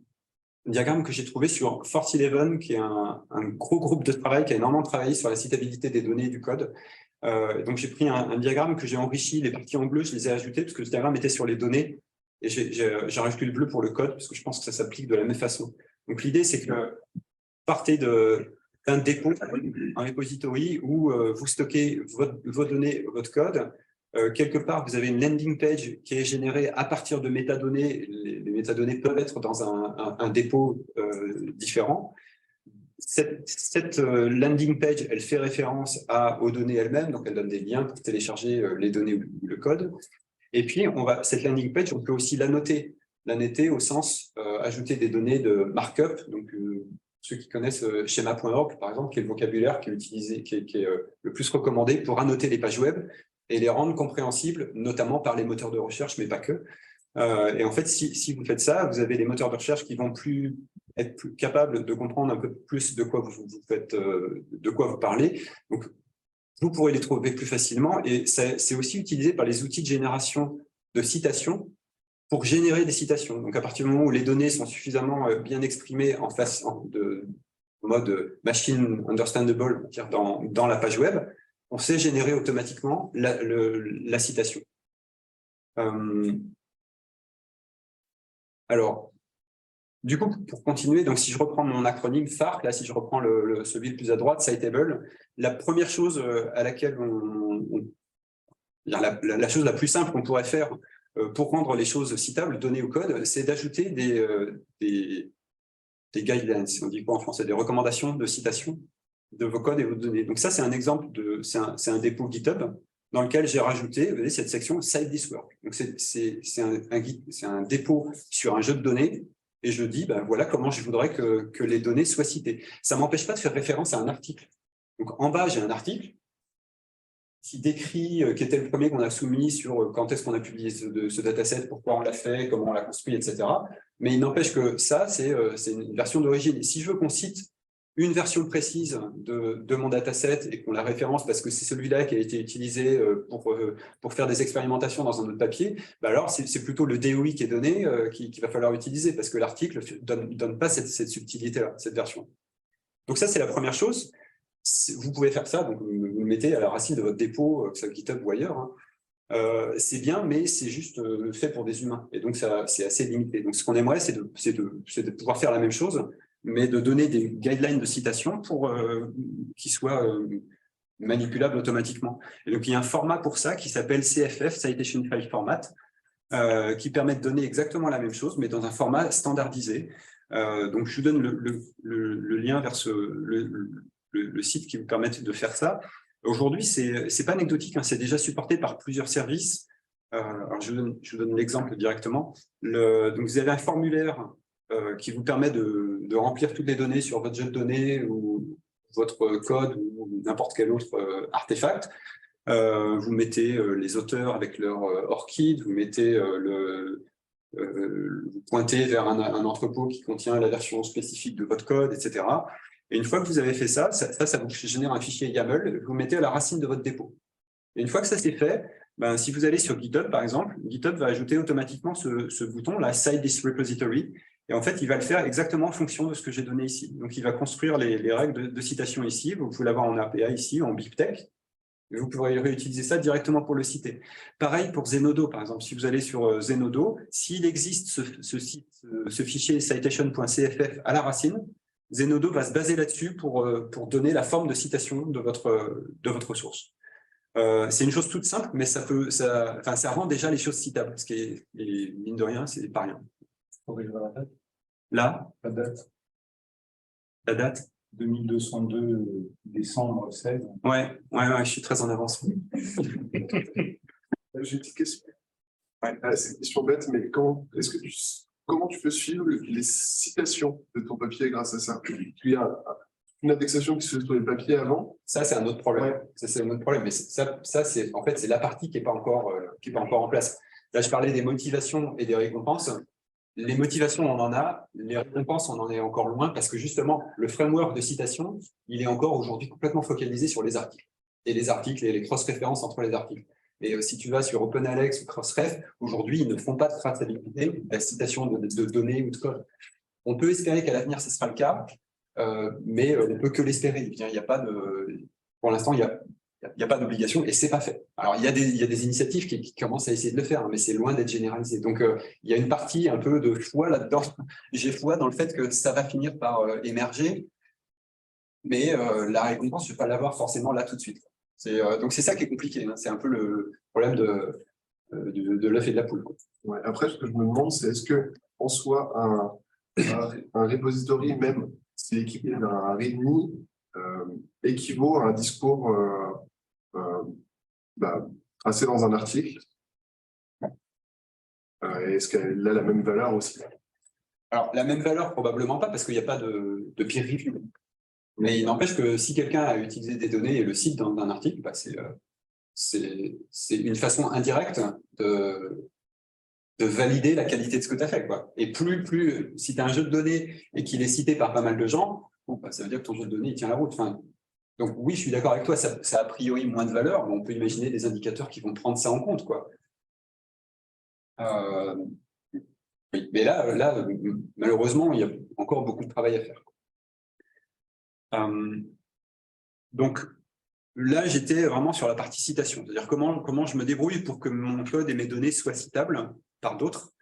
diagramme que j'ai trouvé sur Fort11, qui est un gros groupe de travail qui a énormément travaillé sur la citabilité des données du code. Donc, j'ai pris un diagramme que j'ai enrichi, les parties en bleu, je les ai ajoutées parce que ce diagramme était sur les données et j'ai rajouté le bleu pour le code parce que je pense que ça s'applique de la même façon. Donc, l'idée, c'est que partez d'un dépôt, un repository où vous stockez vos données, votre code. Quelque part, vous avez une landing page qui est générée à partir de métadonnées. Les métadonnées peuvent être dans un dépôt différent. Cette landing page, elle fait référence aux données elles-mêmes, donc elle donne des liens pour télécharger les données ou le code. Et puis, cette landing page, on peut aussi l'annoter. L'annoter au sens ajouter des données de markup. Donc, ceux qui connaissent schema.org, par exemple, qui est le vocabulaire qui est utilisé, qui est le plus recommandé pour annoter les pages web et les rendre compréhensibles, notamment par les moteurs de recherche, mais pas que. Et en fait, si vous faites ça, vous avez des moteurs de recherche qui vont être plus capables de comprendre un peu plus de quoi de quoi vous parlez. Donc, vous pourrez les trouver plus facilement. Et c'est aussi utilisé par les outils de génération de citations pour générer des citations. Donc, à partir du moment où les données sont suffisamment bien exprimées en mode machine understandable, dans la page web, on sait générer automatiquement la citation. Alors, du coup, pour continuer, donc si je reprends mon acronyme FARC, là, si je reprends celui le plus à droite, Citable, la première chose à laquelle la chose la plus simple qu'on pourrait faire pour rendre les choses citables, données au code, c'est d'ajouter des guidelines, on dit quoi en français, des recommandations de citation de vos codes et vos données. Donc ça, c'est un exemple c'est un dépôt GitHub dans lequel j'ai rajouté, vous voyez, cette section Cite this work. Donc c'est un dépôt sur un jeu de données et je dis, ben voilà comment je voudrais que les données soient citées. Ça ne m'empêche pas de faire référence à un article. Donc en bas, j'ai un article. qui décrit, qui était le premier qu'on a soumis sur quand est-ce qu'on a publié ce dataset, pourquoi on l'a fait, comment on l'a construit, etc. Mais il n'empêche que ça, c'est une version d'origine. Et si je veux qu'on cite une version précise de mon dataset et qu'on la référence parce que c'est celui-là qui a été utilisé pour faire des expérimentations dans un autre papier, bah alors c'est plutôt le DOI qui est donné qu'il va falloir utiliser parce que l'article ne donne pas cette subtilité-là, cette version. Donc ça, c'est la première chose. Vous pouvez faire ça, donc vous le mettez à la racine de votre dépôt, que ce soit GitHub ou ailleurs. Hein. C'est bien, mais c'est juste fait pour des humains. Et donc, c'est assez limité. Donc, ce qu'on aimerait, c'est de pouvoir faire la même chose, mais de donner des guidelines de citation pour qu'ils soient manipulables automatiquement. Et donc, il y a un format pour ça qui s'appelle CFF, Citation File Format, qui permet de donner exactement la même chose, mais dans un format standardisé. Donc, je vous donne le lien vers le site qui vous permet de faire ça. Aujourd'hui, c'est pas anecdotique, hein, c'est déjà supporté par plusieurs services. Alors je vous donne l'exemple directement. Donc, vous avez un formulaire qui vous permet de remplir toutes les données sur votre jeu de données ou votre code ou n'importe quel autre artefact. Vous mettez les auteurs avec leur ORCID, vous mettez vous pointez vers un entrepôt qui contient la version spécifique de votre code, etc. Et une fois que vous avez fait ça vous génère un fichier YAML, vous mettez à la racine de votre dépôt. Et une fois que ça c'est fait, ben, si vous allez sur GitHub, par exemple, GitHub va ajouter automatiquement ce bouton, la Cite this repository, et en fait, il va le faire exactement en fonction de ce que j'ai donné ici. Donc, il va construire les règles de citation ici, vous pouvez l'avoir en API ici, en BibTeX, et vous pourrez réutiliser ça directement pour le citer. Pareil pour Zenodo, par exemple, si vous allez sur Zenodo, s'il existe ce fichier citation.cff à la racine, Zenodo va se baser là-dessus pour donner la forme de citation de votre source. C'est une chose toute simple, mais ça rend déjà les choses citables, ce qui est, mine de rien, c'est pas rien. Là, la date 2202 décembre 16. Ouais, je suis très en avance. J'ai une petite question. Ouais. C'est une question bête, mais comment tu peux suivre les citations de ton papier grâce à ça? Il y a une indexation qui se fait sur les papiers avant. Ça, c'est un autre problème. Ouais. Ça, c'est un autre problème. Mais ça c'est en fait, c'est la partie qui n'est pas encore en place. Là, je parlais des motivations et des récompenses. Les motivations, on en a. Les récompenses, on en est encore loin parce que justement, le framework de citation, il est encore aujourd'hui complètement focalisé sur les articles. Et les articles et les cross-références entre les articles. Et si tu vas sur OpenAlex ou Crossref, aujourd'hui, ils ne font pas de traçabilité de la citation de données ou de code. On peut espérer qu'à l'avenir, ce sera le cas, mais on ne peut que l'espérer. Il y a pas pour l'instant, il n'y a pas d'obligation et ce n'est pas fait. Alors, il y a des initiatives qui commencent à essayer de le faire, mais c'est loin d'être généralisé. Donc, il y a une partie un peu de foi là-dedans. J'ai foi dans le fait que ça va finir par émerger, mais la récompense, je ne vais pas l'avoir forcément là tout de suite. Donc, c'est ça qui est compliqué. Hein. C'est un peu le problème de l'œuf et de la poule. Quoi. Ouais. Après, ce que je me demande, c'est est-ce qu'en soi, un repository, même si équipé d'un README, équivaut à un discours tracé dans un article. Est-ce qu'elle a la même valeur aussi? Alors, la même valeur, probablement pas, parce qu'il n'y a pas de peer review. Mais il n'empêche que si quelqu'un a utilisé des données et le cite dans un article, bah c'est une façon indirecte de valider la qualité de ce que tu as fait. Quoi. Et plus si tu as un jeu de données et qu'il est cité par pas mal de gens, bah, ça veut dire que ton jeu de données il tient la route. Enfin, donc oui, je suis d'accord avec toi, ça a a priori moins de valeur, mais on peut imaginer des indicateurs qui vont prendre ça en compte. Quoi. Oui. Mais là, malheureusement, il y a encore beaucoup de travail à faire. Donc là, j'étais vraiment sur la partie citation, c'est-à-dire comment je me débrouille pour que mon code et mes données soient citables par d'autres.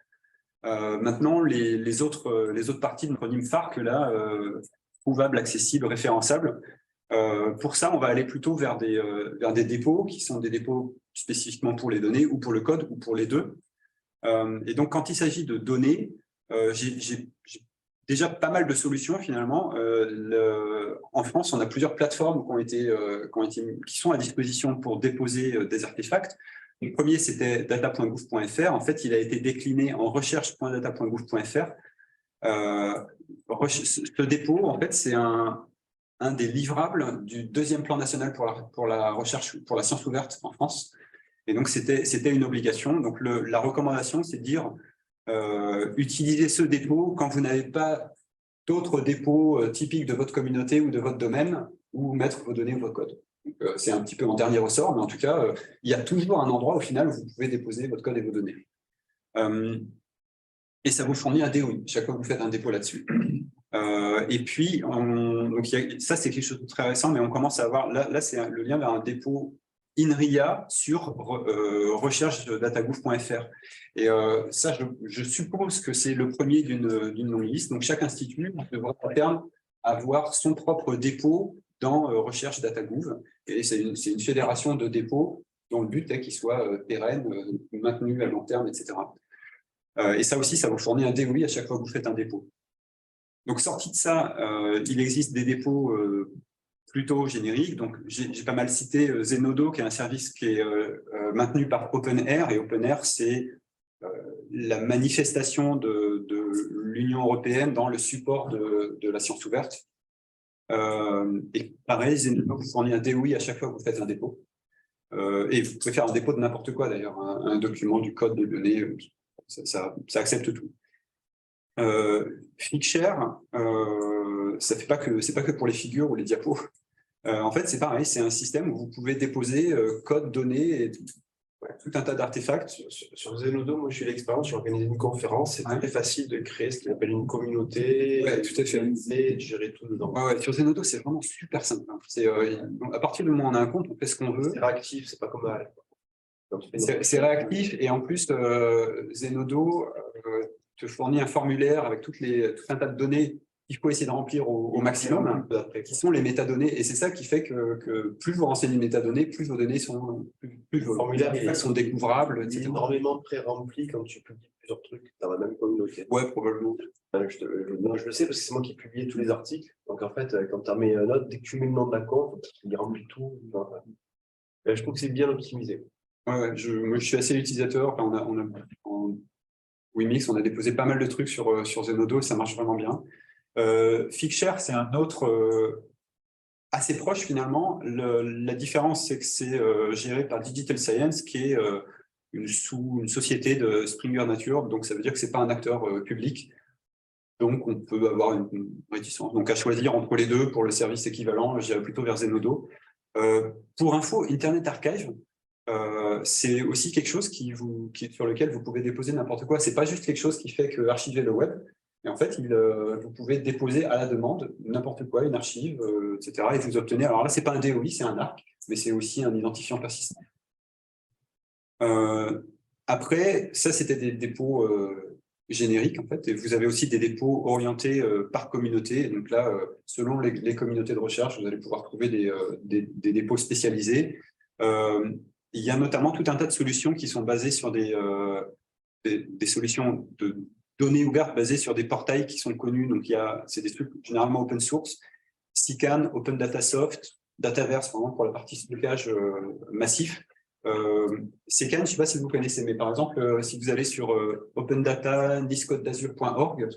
Maintenant, les autres parties de l'acronyme FARC, là, trouvables, accessibles, référençables. Pour ça, on va aller plutôt vers des dépôts qui sont des dépôts spécifiquement pour les données ou pour le code ou pour les deux. Et donc, quand il s'agit de données, j'ai déjà pas mal de solutions finalement. En France, on a plusieurs plateformes qui sont à disposition pour déposer des artefacts. Le premier, c'était data.gouv.fr. En fait, il a été décliné en recherche.data.gouv.fr. Ce dépôt, en fait, c'est un un des livrables du deuxième plan national pour la recherche, pour la science ouverte en France. Et donc, c'était une obligation. Donc, la recommandation, c'est de dire utilisez ce dépôt quand vous n'avez pas d'autres dépôts typiques de votre communauté ou de votre domaine où mettre vos données ou votre code. C'est un petit peu en dernier ressort, mais en tout cas, il y a toujours un endroit au final où vous pouvez déposer votre code et vos données. Et ça vous fournit un DOI, chaque fois que vous faites un dépôt là-dessus. Et puis, donc ça c'est quelque chose de très récent, mais on commence à avoir, là c'est le lien vers un dépôt INRIA sur recherche-datagouv.fr. Et ça, je suppose que c'est le premier d'une longue liste. Donc, chaque institut devra à terme avoir son propre dépôt dans Recherche Datagouv. Et c'est une fédération de dépôts dont le but est qu'il soit pérenne, maintenu à long terme, etc. Et ça aussi, ça vous fournit un DOI à chaque fois que vous faites un dépôt. Donc, sorti de ça, il existe des dépôts plutôt génériques. Donc, j'ai pas mal cité Zenodo, qui est un service qui est maintenu par OpenAIRE. Et OpenAIRE, c'est la manifestation de l'Union européenne dans le support de la science ouverte. Et pareil, Zenodo vous fournit un DOI à chaque fois que vous faites un dépôt. Et vous pouvez faire un dépôt de n'importe quoi, d'ailleurs, un document, du code, des données, ça accepte tout. Figshare, c'est pas que pour les figures ou les diapos. En fait, c'est pareil, c'est un système où vous pouvez déposer code, données et tout un tas d'artefacts. Sur Zenodo, moi, j'ai eu l'expérience, j'ai organisé une conférence. C'est très facile de créer ce qu'on appelle une communauté, tout à fait. et de gérer tout dedans. Sur Zenodo, c'est vraiment super simple. À partir du moment où on a un compte, on fait ce qu'on veut. C'est réactif, c'est pas comme Mac. C'est réactif et en plus, Zenodo te fournit un formulaire avec tout un tas de données qu'il faut essayer de remplir au maximum, qui sont les métadonnées. Et c'est ça qui fait que plus vous renseignez les métadonnées, plus vos données sont, plus vos formulaires sont découvrables, etc. Il y a énormément de pré-remplis quand tu publies plusieurs trucs dans la même communauté. Ouais, probablement. Je le sais parce que c'est moi qui ai publié tous les articles. Donc en fait, quand tu as mis un autre, dès que tu mets le nom de la compte, il remplit tout. Je trouve que c'est bien optimisé. Ouais, moi, je suis assez utilisateur. Enfin, en Wimix, on a déposé pas mal de trucs sur Zenodo et ça marche vraiment bien. Figshare, c'est un autre assez proche finalement. La différence, c'est que c'est géré par Digital Science, qui est une société de Springer Nature. Donc, ça veut dire que ce n'est pas un acteur public. Donc, on peut avoir une réticence. Donc, à choisir entre les deux pour le service équivalent, j'irais plutôt vers Zenodo. Pour info, Internet Archive, c'est aussi quelque chose sur lequel vous pouvez déposer n'importe quoi. Ce n'est pas juste quelque chose qui fait que archiver le web. Et en fait, vous pouvez déposer à la demande n'importe quoi, une archive, etc. Et vous obtenez, alors là, ce n'est pas un DOI, c'est un ARC, mais c'est aussi un identifiant persistant. Après, ça, c'était des dépôts génériques, en fait. Et vous avez aussi des dépôts orientés par communauté. Donc là, selon les communautés de recherche, vous allez pouvoir trouver des dépôts spécialisés. Il y a notamment tout un tas de solutions qui sont basées sur des solutions de données ouvertes basées sur des portails qui sont connus. Donc, c'est des trucs généralement open source. CICAN, Open Data Soft, Dataverse, vraiment pour la partie stockage massif. CICAN, je ne sais pas si vous connaissez, mais par exemple, si vous allez sur opendata-niscodazure.org,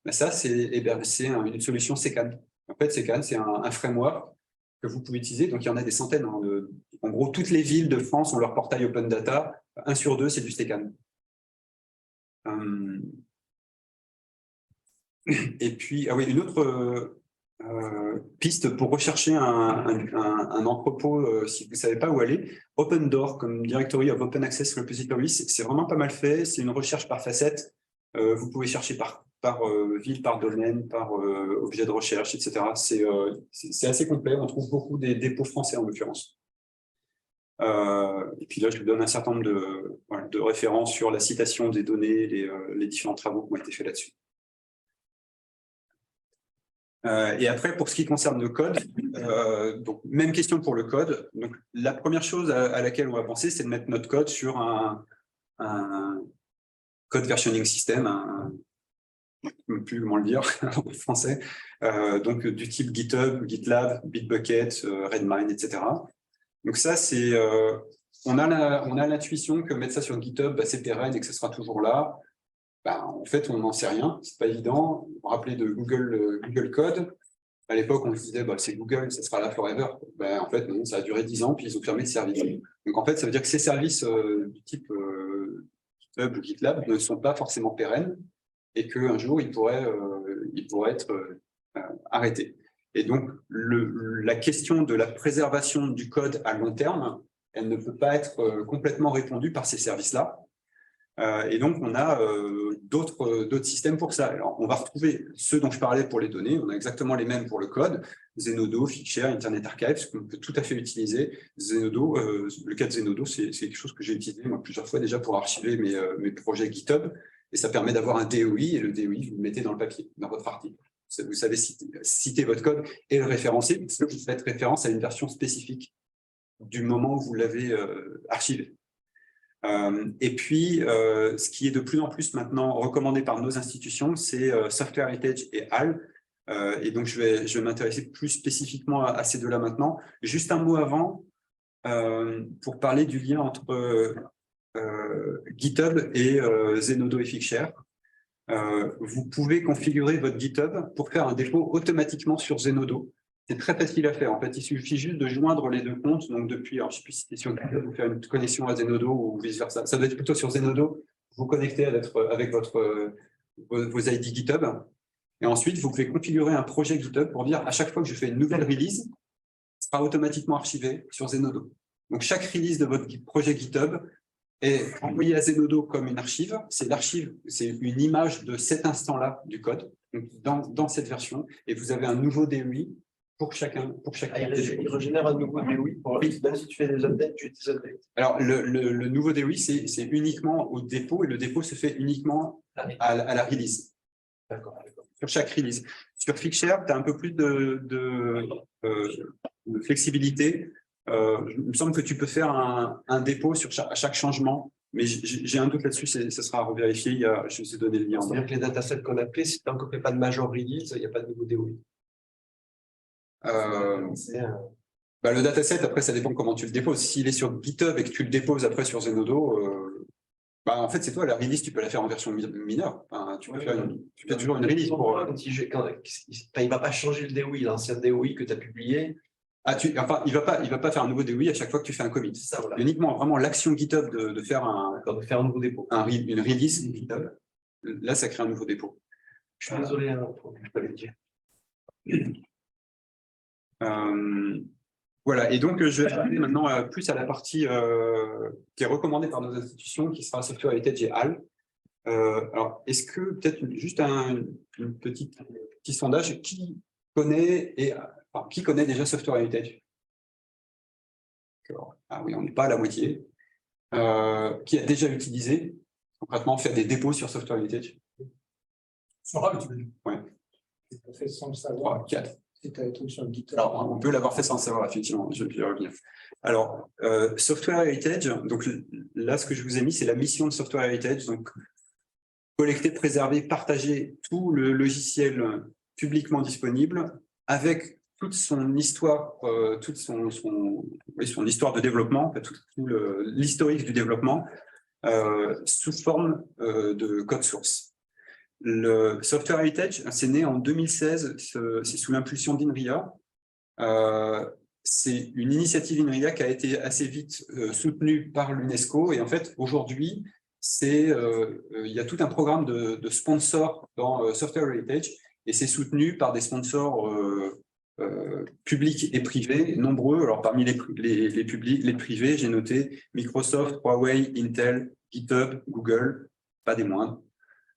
ça, c'est une solution CICAN. En fait, CICAN, c'est un framework que vous pouvez utiliser. Donc, il y en a des centaines. En gros, toutes les villes de France ont leur portail Open Data. 1 sur 2, c'est du CICAN. Et puis, une autre piste pour rechercher un entrepôt, si vous ne savez pas où aller, OpenDoor, comme Directory of Open Access Repositories, c'est vraiment pas mal fait. C'est une recherche par facette. Vous pouvez chercher par ville, par domaine, par objet de recherche, etc. C'est assez complet. On trouve beaucoup des dépôts français, en l'occurrence. Et puis là, je vous donne un certain nombre de références sur la citation des données, les différents travaux qui ont été faits là-dessus. Et après, pour ce qui concerne le code, donc même question pour le code. Donc, la première chose à laquelle on va penser, c'est de mettre notre code sur un code versioning system, je ne sais plus comment le dire en français, donc du type GitHub, GitLab, Bitbucket, Redmine, etc. Donc ça, c'est on a l'intuition que mettre ça sur GitHub, c'est pérenne et que ce sera toujours là. En fait, on n'en sait rien, c'est pas évident. Vous vous rappelez de Google Code. À l'époque, on se disait, bah, c'est Google, ça sera là forever. Ben, en fait, non, ça a duré 10 ans, puis ils ont fermé le service. Donc, en fait, ça veut dire que ces services du type GitHub ou GitLab ne sont pas forcément pérennes et qu'un jour, ils pourraient être arrêtés. Et donc, la question de la préservation du code à long terme, elle ne peut pas être complètement répondue par ces services-là. Et donc, on a d'autres systèmes pour ça. Alors, on va retrouver ceux dont je parlais pour les données. On a exactement les mêmes pour le code. Zenodo, Figshare, Internet Archive, ce qu'on peut tout à fait utiliser. Zenodo, le cas de Zenodo, c'est quelque chose que j'ai utilisé moi, plusieurs fois déjà pour archiver mes projets GitHub. Et ça permet d'avoir un DOI, et le DOI, vous le mettez dans le papier, dans votre article. Vous savez citer votre code et le référencer, parce que vous faites référence à une version spécifique du moment où vous l'avez archivé. Et puis, ce qui est de plus en plus maintenant recommandé par nos institutions, c'est Software Heritage et HAL. Et donc, je vais m'intéresser plus spécifiquement à ces deux-là maintenant. Juste un mot avant, pour parler du lien entre GitHub et Zenodo et Figshare. Vous pouvez configurer votre GitHub pour faire un dépôt automatiquement sur Zenodo. C'est très facile à faire. En fait, il suffit juste de joindre les deux comptes. Donc, depuis, alors, je ne sais plus si c'était sur GitHub, vous faire une connexion à Zenodo ou vice-versa. Ça doit être plutôt sur Zenodo. Vous connectez avec vos ID GitHub. Et ensuite, vous pouvez configurer un projet GitHub pour dire à chaque fois que je fais une nouvelle release, ce sera automatiquement archivé sur Zenodo. Donc, chaque release de votre projet GitHub est envoyé à Zenodo comme une archive. C'est l'archive, c'est une image de cet instant-là du code, donc dans cette version, et vous avez un nouveau DOI pour chacun. Il régénère un nouveau DOI pour même si tu fais des updates, tu fais des updates. Alors, le nouveau DOI, c'est uniquement au dépôt, et le dépôt se fait uniquement à la release. D'accord. Sur chaque release. Sur Figshare, tu as un peu plus de flexibilité. Il me semble que tu peux faire un dépôt à chaque changement, mais j'ai un doute là-dessus, ce sera à revérifier. Je vous ai donné le lien. C'est-à-dire que les datasets qu'on a pris, si tant qu'on ne fait pas de major release, il n'y a pas de nouveau DOI. Le dataset, après, ça dépend comment tu le déposes. S'il est sur GitHub et que tu le déposes après sur Zenodo, en fait, c'est toi, la release, tu peux la faire en version mineure. Tu fais toujours une release pour. Il ne va pas changer le DOI, l'ancien DOI que tu as publié. Il va pas faire un nouveau DOI à chaque fois que tu fais un commit. C'est ça, voilà. Uniquement vraiment l'action GitHub de faire un nouveau dépôt. Une release GitHub. Là, ça crée un nouveau dépôt. Je suis désolé, je ne peux pas le dire. Voilà, et donc je vais arriver maintenant plus à la partie qui est recommandée par nos institutions, qui sera Software Heritage et HAL. Alors, est-ce que peut-être juste un petit sondage, qui connaît déjà Software Heritage? Ah oui, on n'est pas à la moitié. Qui a déjà utilisé, concrètement, faire des dépôts sur Software Heritage? Sur HAL, tu veux dire? Oui. C'est fait sans le savoir. 3, 4. C'est un truc sur le GitHub. Alors, on peut l'avoir fait sans le savoir, effectivement, je vais y revenir. Alors, Software Heritage, donc là, ce que je vous ai mis, c'est la mission de Software Heritage, donc collecter, préserver, partager tout le logiciel publiquement disponible avec toute son histoire, toute son histoire de développement, en fait, tout l'historique du développement sous forme de code source. Le Software Heritage, c'est né en 2016, c'est sous l'impulsion d'INRIA. C'est une initiative INRIA qui a été assez vite soutenue par l'UNESCO. Et en fait, aujourd'hui, il y a tout un programme de sponsors dans Software Heritage et c'est soutenu par des sponsors publics et privés, nombreux. Alors, parmi les privés, j'ai noté Microsoft, Huawei, Intel, GitHub, Google, pas des moindres.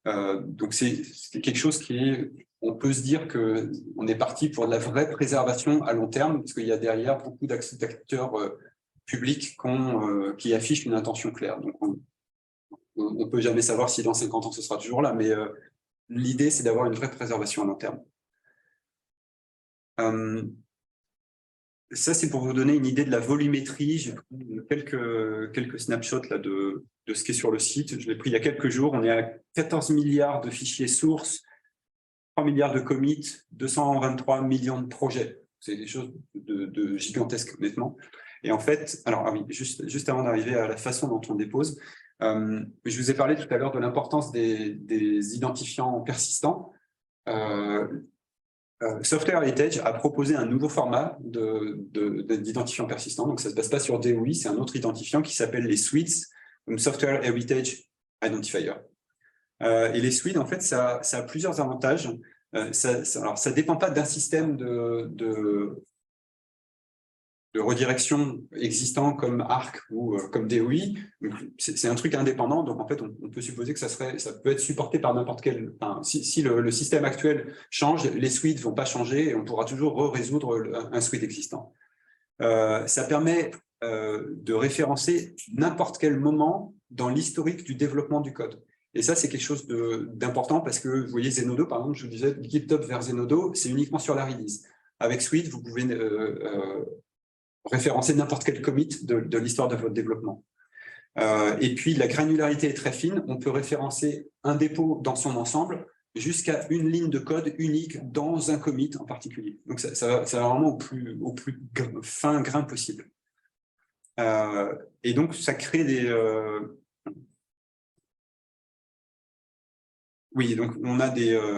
Donc, c'est quelque chose on peut se dire qu'on est parti pour de la vraie préservation à long terme, parce qu'il y a derrière beaucoup d'acteurs publics qui affichent une intention claire. Donc, on ne peut jamais savoir si dans 50 ans, ce sera toujours là, mais l'idée, c'est d'avoir une vraie préservation à long terme. Ça, c'est pour vous donner une idée de la volumétrie. J'ai pris quelques snapshots là, de ce qui est sur le site. Je l'ai pris il y a quelques jours. On est à 14 milliards de fichiers sources, 3 milliards de commits, 223 millions de projets. C'est des choses de gigantesques, honnêtement. Et en fait, alors, juste avant d'arriver à la façon dont on dépose, je vous ai parlé tout à l'heure de l'importance des identifiants persistants. Software Heritage a proposé un nouveau format d'identifiant persistant. Donc, ça ne se base pas sur DOI, c'est un autre identifiant qui s'appelle les suites, comme Software Heritage Identifier. Et les suites, en fait, ça a plusieurs avantages. Alors, ça ne dépend pas d'un système de redirection existant comme ARC ou comme DOI. C'est un truc indépendant, donc en fait, on peut supposer que ça peut être supporté par n'importe quel... Enfin, si le système actuel change, les suites ne vont pas changer et on pourra toujours résoudre un suite existant. Ça permet de référencer n'importe quel moment dans l'historique du développement du code. Et ça, c'est quelque chose d'important parce que vous voyez Zenodo, par exemple, je vous disais, GitHub vers Zenodo, c'est uniquement sur la release. Avec Suite, vous pouvez référencer n'importe quel commit de l'histoire de votre développement. Et puis, la granularité est très fine. On peut référencer un dépôt dans son ensemble jusqu'à une ligne de code unique dans un commit en particulier. Donc, ça va vraiment au plus fin grain possible. Et donc, ça crée des... Oui, donc on a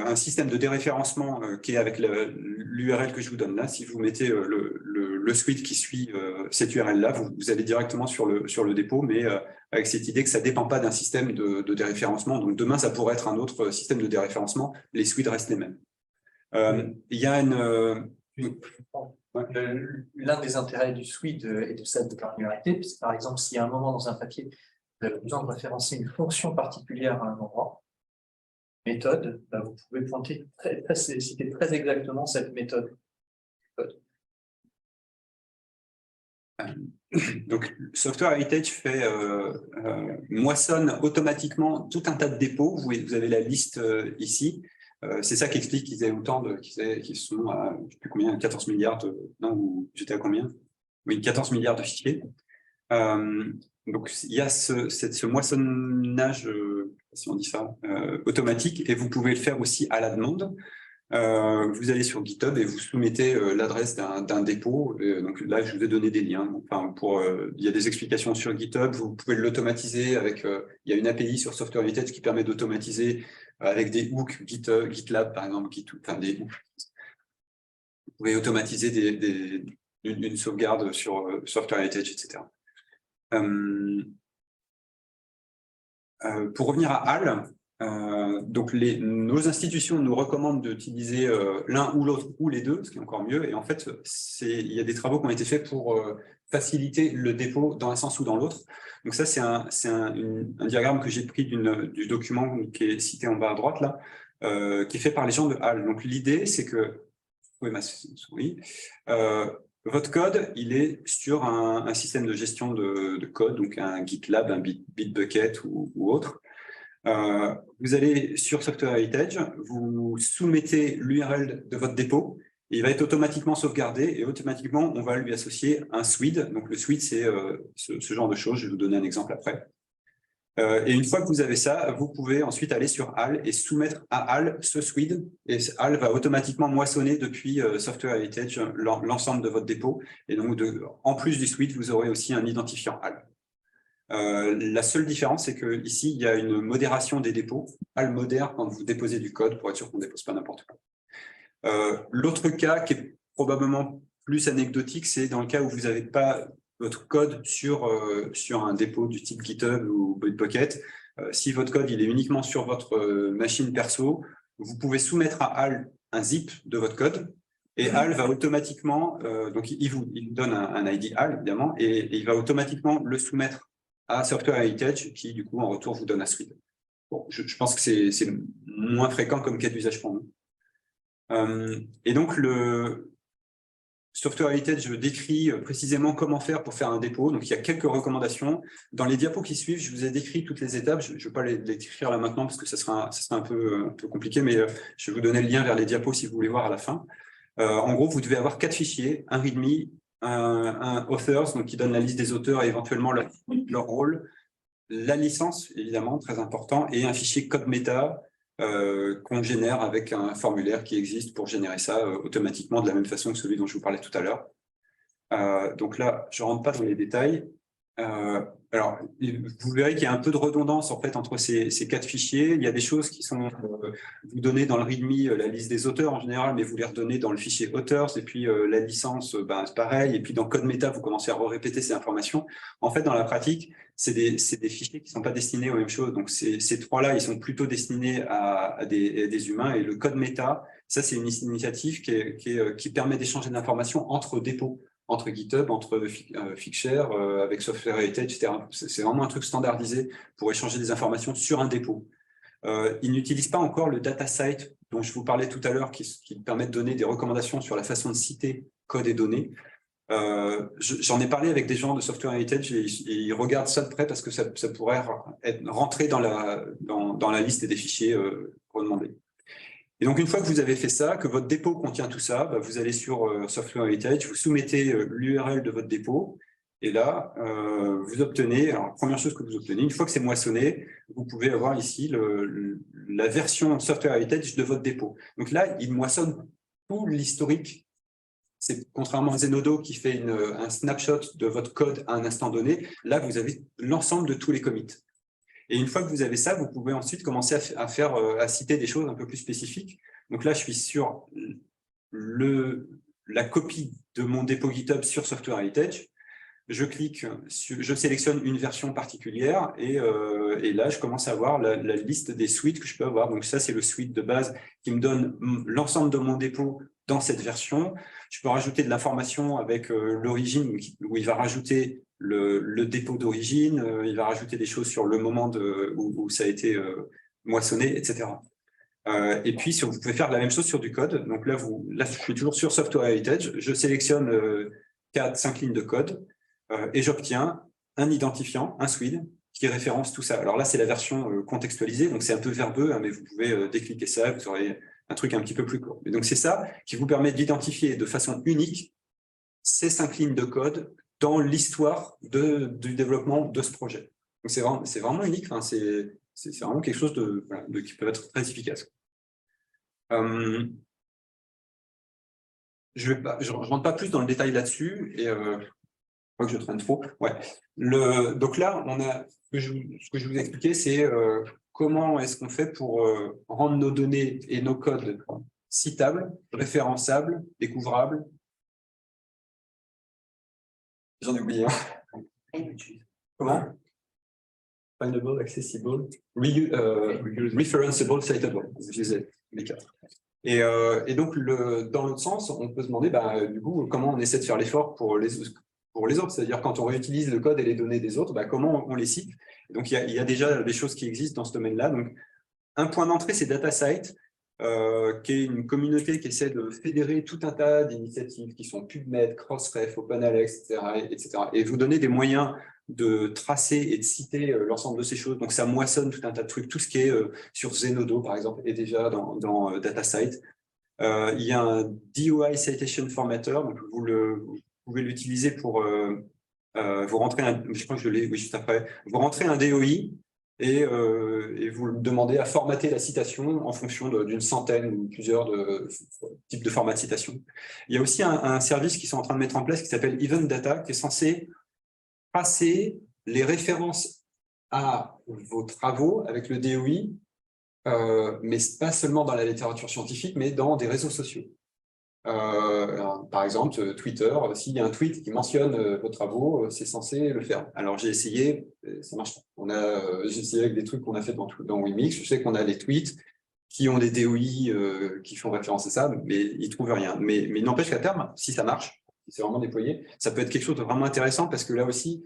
un système de déréférencement qui est avec l'URL que je vous donne là. Si vous mettez le suite qui suit cette URL-là, vous allez directement sur le dépôt, mais avec cette idée que ça ne dépend pas d'un système de déréférencement. Donc demain, ça pourrait être un autre système de déréférencement. Les suites restent les mêmes. Il y a L'un des intérêts du suite et de cette granularité, c'est par exemple, s'il y a un moment dans un papier, vous avez besoin de référencer une fonction particulière à un endroit, méthode, vous pouvez pointer citer très exactement cette méthode. Donc, Software Heritage moissonne automatiquement tout un tas de dépôts. Vous avez la liste ici. C'est ça qui explique qu'ils aient autant qu'ils sont à, je sais plus combien, 14 milliards non, j'étais à combien? Oui, 14 milliards de fichiers. Donc, il y a ce moissonnage, si on dit ça, automatique, et vous pouvez le faire aussi à la demande. Vous allez sur GitHub et vous soumettez l'adresse d'un dépôt. Donc là, je vous ai donné des liens. Enfin, il y a des explications sur GitHub. Vous pouvez l'automatiser avec. Il y a une API sur Software Heritage qui permet d'automatiser avec des hooks GitLab, par exemple, enfin des hooks. Vous pouvez automatiser une sauvegarde sur Software Heritage, etc. Pour revenir à HAL, donc nos institutions nous recommandent d'utiliser l'un ou l'autre ou les deux, ce qui est encore mieux. Et en fait, il y a des travaux qui ont été faits pour faciliter le dépôt dans un sens ou dans l'autre. Donc ça, c'est un diagramme que j'ai pris du document qui est cité en bas à droite, là, qui est fait par les gens de HAL. Donc l'idée, c'est que, vous pouvez ma souris, votre code, il est sur un système de gestion de code, donc un GitLab, un Bitbucket ou autre. Vous allez sur Software Heritage, vous soumettez l'URL de votre dépôt, et il va être automatiquement sauvegardé et automatiquement, on va lui associer un SWID. Donc le SWID, c'est ce genre de choses. Je vais vous donner un exemple après. Et une fois que vous avez ça, vous pouvez ensuite aller sur HAL et soumettre à HAL ce SWID. Et HAL va automatiquement moissonner depuis Software Heritage l'ensemble de votre dépôt. Et donc, en plus du SWID, vous aurez aussi un identifiant HAL. La seule différence, c'est qu'ici, il y a une modération des dépôts. HAL modère quand vous déposez du code pour être sûr qu'on ne dépose pas n'importe quoi. L'autre cas qui est probablement plus anecdotique, c'est dans le cas où vous n'avez pas votre code sur un dépôt du type GitHub ou Bitbucket. Si votre code il est uniquement sur votre machine perso, vous pouvez soumettre à HAL un zip de votre code et HAL va automatiquement, donc il vous donne un ID HAL évidemment, et il va automatiquement le soumettre à Software Heritage qui du coup en retour vous donne un SWID. Bon, je pense que c'est moins fréquent comme cas d'usage pour nous. Et donc le Software Heritage décrit précisément comment faire pour faire un dépôt. Donc, il y a quelques recommandations. Dans les diapos qui suivent, je vous ai décrit toutes les étapes. Je ne vais pas les décrire là maintenant parce que ça sera un peu compliqué, mais je vais vous donner le lien vers les diapos si vous voulez voir à la fin. En gros, vous devez avoir 4 fichiers, un README, un authors, donc qui donne la liste des auteurs et éventuellement leur rôle, la licence, évidemment, très important, et un fichier code méta qu'on génère avec un formulaire qui existe pour générer ça automatiquement de la même façon que celui dont je vous parlais tout à l'heure. Donc là, je ne rentre pas dans les détails. Alors, vous verrez qu'il y a un peu de redondance en fait entre ces 4 fichiers. Il y a des choses qui sont, vous donnez dans le README la liste des auteurs en général, mais vous les redonnez dans le fichier authors, et puis la licence, c'est pareil, et puis dans code méta, vous commencez à répéter ces informations. En fait, dans la pratique, c'est des fichiers qui ne sont pas destinés aux mêmes choses. Donc, ces 3-là, ils sont plutôt destinés à des humains, et le code méta, ça, c'est une initiative qui permet d'échanger de l'information entre dépôts, entre GitHub, entre Figshare, avec Software Heritage, etc. C'est vraiment un truc standardisé pour échanger des informations sur un dépôt. Ils n'utilisent pas encore le datasite dont je vous parlais tout à l'heure, qui permet de donner des recommandations sur la façon de citer code et données. J'en ai parlé avec des gens de Software Heritage et ils regardent ça de près parce que ça pourrait rentrer dans la liste des fichiers redemandés. Et donc, une fois que vous avez fait ça, que votre dépôt contient tout ça, vous allez sur Software Heritage, vous soumettez l'URL de votre dépôt, et là, vous obtenez, alors la première chose que vous obtenez, une fois que c'est moissonné, vous pouvez avoir ici la version Software Heritage de votre dépôt. Donc là, il moissonne tout l'historique. C'est contrairement à Zenodo qui fait un snapshot de votre code à un instant donné, là, vous avez l'ensemble de tous les commits. Et une fois que vous avez ça, vous pouvez ensuite commencer à citer des choses un peu plus spécifiques. Donc là, je suis sur la copie de mon dépôt GitHub sur Software Heritage. Je clique, je sélectionne une version particulière et là, je commence à voir la liste des suites que je peux avoir. Donc ça, c'est le suite de base qui me donne l'ensemble de mon dépôt dans cette version. Je peux rajouter de l'information avec l'origine, où il va rajouter le dépôt d'origine, il va rajouter des choses sur le moment où ça a été moissonné, etc. Et puis, vous pouvez faire la même chose sur du code. Donc là, je suis toujours sur Software Heritage, je sélectionne 4-5 lignes de code et j'obtiens un identifiant, un SWID, qui référence tout ça. Alors là, c'est la version contextualisée, donc c'est un peu verbeux, hein, mais vous pouvez décliquer ça, vous aurez un truc un petit peu plus court. Et donc, c'est ça qui vous permet d'identifier de façon unique ces 5 lignes de code dans l'histoire du développement de ce projet. Donc, c'est vraiment unique, hein, c'est vraiment quelque chose qui peut être très efficace. Je ne rentre pas plus dans le détail là-dessus, et je crois que je traîne trop. Ouais. Donc là, ce que je vous ai expliqué, c'est comment est-ce qu'on fait pour rendre nos données et nos codes citables, référençables, découvrables. J'en ai oublié un. Comment? Findable, accessible, referenceable, citable. Je disais les 4. Et donc, dans l'autre sens, on peut se demander, du coup, comment on essaie de faire l'effort pour les autres. C'est-à-dire, quand on réutilise le code et les données des autres, comment on les cite. Donc, il y a déjà des choses qui existent dans ce domaine-là. Donc, un point d'entrée, c'est DataCite, qui est une communauté qui essaie de fédérer tout un tas d'initiatives qui sont PubMed, Crossref, OpenAlex, etc. Et vous donner des moyens de tracer et de citer l'ensemble de ces choses. Donc, ça moissonne tout un tas de trucs. Tout ce qui est sur Zenodo, par exemple, est déjà dans DataCite. Il y a un DOI Citation Formatter, donc vous pouvez l'utiliser pour vous rentrer je crois que je l'ai, oui, juste après. Vous rentrez un DOI et vous demandez à formater la citation en fonction d'une centaine ou plusieurs types de formats de citation. Il y a aussi un service qu'ils sont en train de mettre en place qui s'appelle Event Data, qui est censé passer les références à vos travaux avec le DOI, mais pas seulement dans la littérature scientifique, mais dans des réseaux sociaux. Par exemple, Twitter, s'il y a un tweet qui mentionne vos travaux, c'est censé le faire. Alors, j'ai essayé, ça marche pas. J'ai essayé avec des trucs qu'on a fait dans Wimix. Je sais qu'on a les tweets qui ont des DOI qui font référence à ça, mais ils ne trouvent rien. Mais il n'empêche qu'à terme, si ça marche, si c'est vraiment déployé, ça peut être quelque chose de vraiment intéressant parce que là aussi,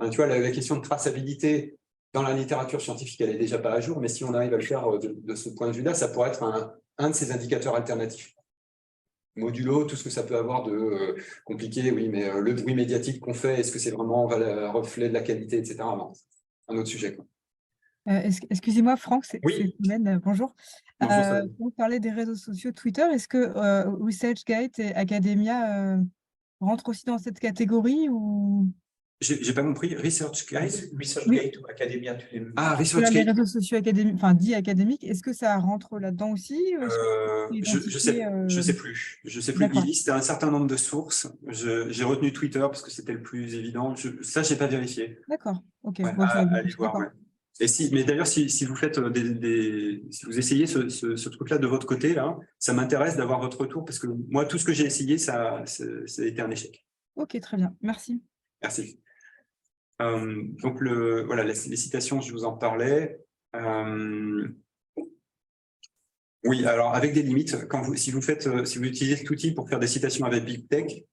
tu vois, la question de traçabilité dans la littérature scientifique, elle n'est déjà pas à jour, mais si on arrive à le faire de ce point de vue-là, ça pourrait être un de ces indicateurs alternatifs. Modulo, tout ce que ça peut avoir de compliqué, oui, mais le bruit médiatique qu'on fait, est-ce que c'est vraiment un reflet de la qualité, etc. Non, un autre sujet. Excusez-moi, Franck, c'est Oui. Mylène, bonjour. Bonjour, Vous parlez des réseaux sociaux Twitter. Est-ce que ResearchGate et Academia rentrent aussi dans cette catégorie ou... J'ai pas compris. Research Guide. ResearchGate ou Academia, tu les Ah, Sur Research les Guide. réseaux sociaux académiques, enfin dits académiques, est-ce que ça rentre là-dedans aussi? Est-ce que c'est Je sais identifié, plus. Je sais plus. Il D'accord, liste un certain nombre de sources. J'ai retenu Twitter parce que c'était le plus évident. Ça, j'ai pas vérifié. d'accord, ok. Ouais, Bon, ça, allez voir. d'accord. Ouais. Et mais d'ailleurs, si vous faites si vous essayez ce truc-là de votre côté, là, ça m'intéresse d'avoir votre retour parce que moi, tout ce que j'ai essayé, ça a été un échec. Ok, très bien, merci. Merci. Donc, voilà, les citations, je vous en parlais. Oui, alors avec des limites, si vous utilisez cet outil pour faire des citations avec Big Tech,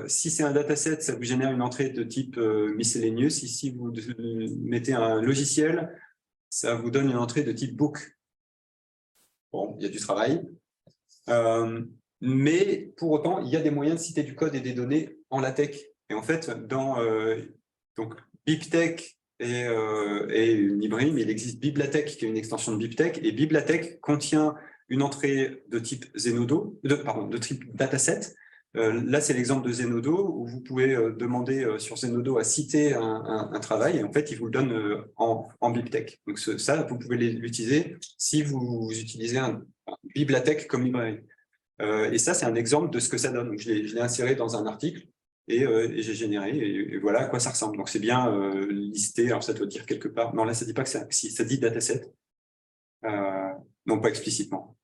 si c'est un dataset, ça vous génère une entrée de type miscellaneous. Si vous mettez un logiciel, ça vous donne une entrée de type book. Bon, il y a du travail. Mais pour autant, il y a des moyens de citer du code et des données en LaTeX. Et en fait, dans donc BibTeX et une hybride, il existe BibLaTeX qui est une extension de BibTeX. Et BibLaTeX contient une entrée de type Zenodo, de type dataset. Là, c'est l'exemple de Zenodo où vous pouvez demander sur Zenodo à citer un travail et en fait, il vous le donne en BibTeX. Donc ça, vous pouvez l'utiliser si vous utilisez un BibLaTeX comme librairie. Et ça, c'est un exemple de ce que ça donne. Donc, je l'ai inséré dans un article et j'ai généré et voilà à quoi ça ressemble. Donc, c'est bien listé. Alors, ça doit dire quelque part. Non, là, ça dit pas que ça dit dataset. Non, pas explicitement.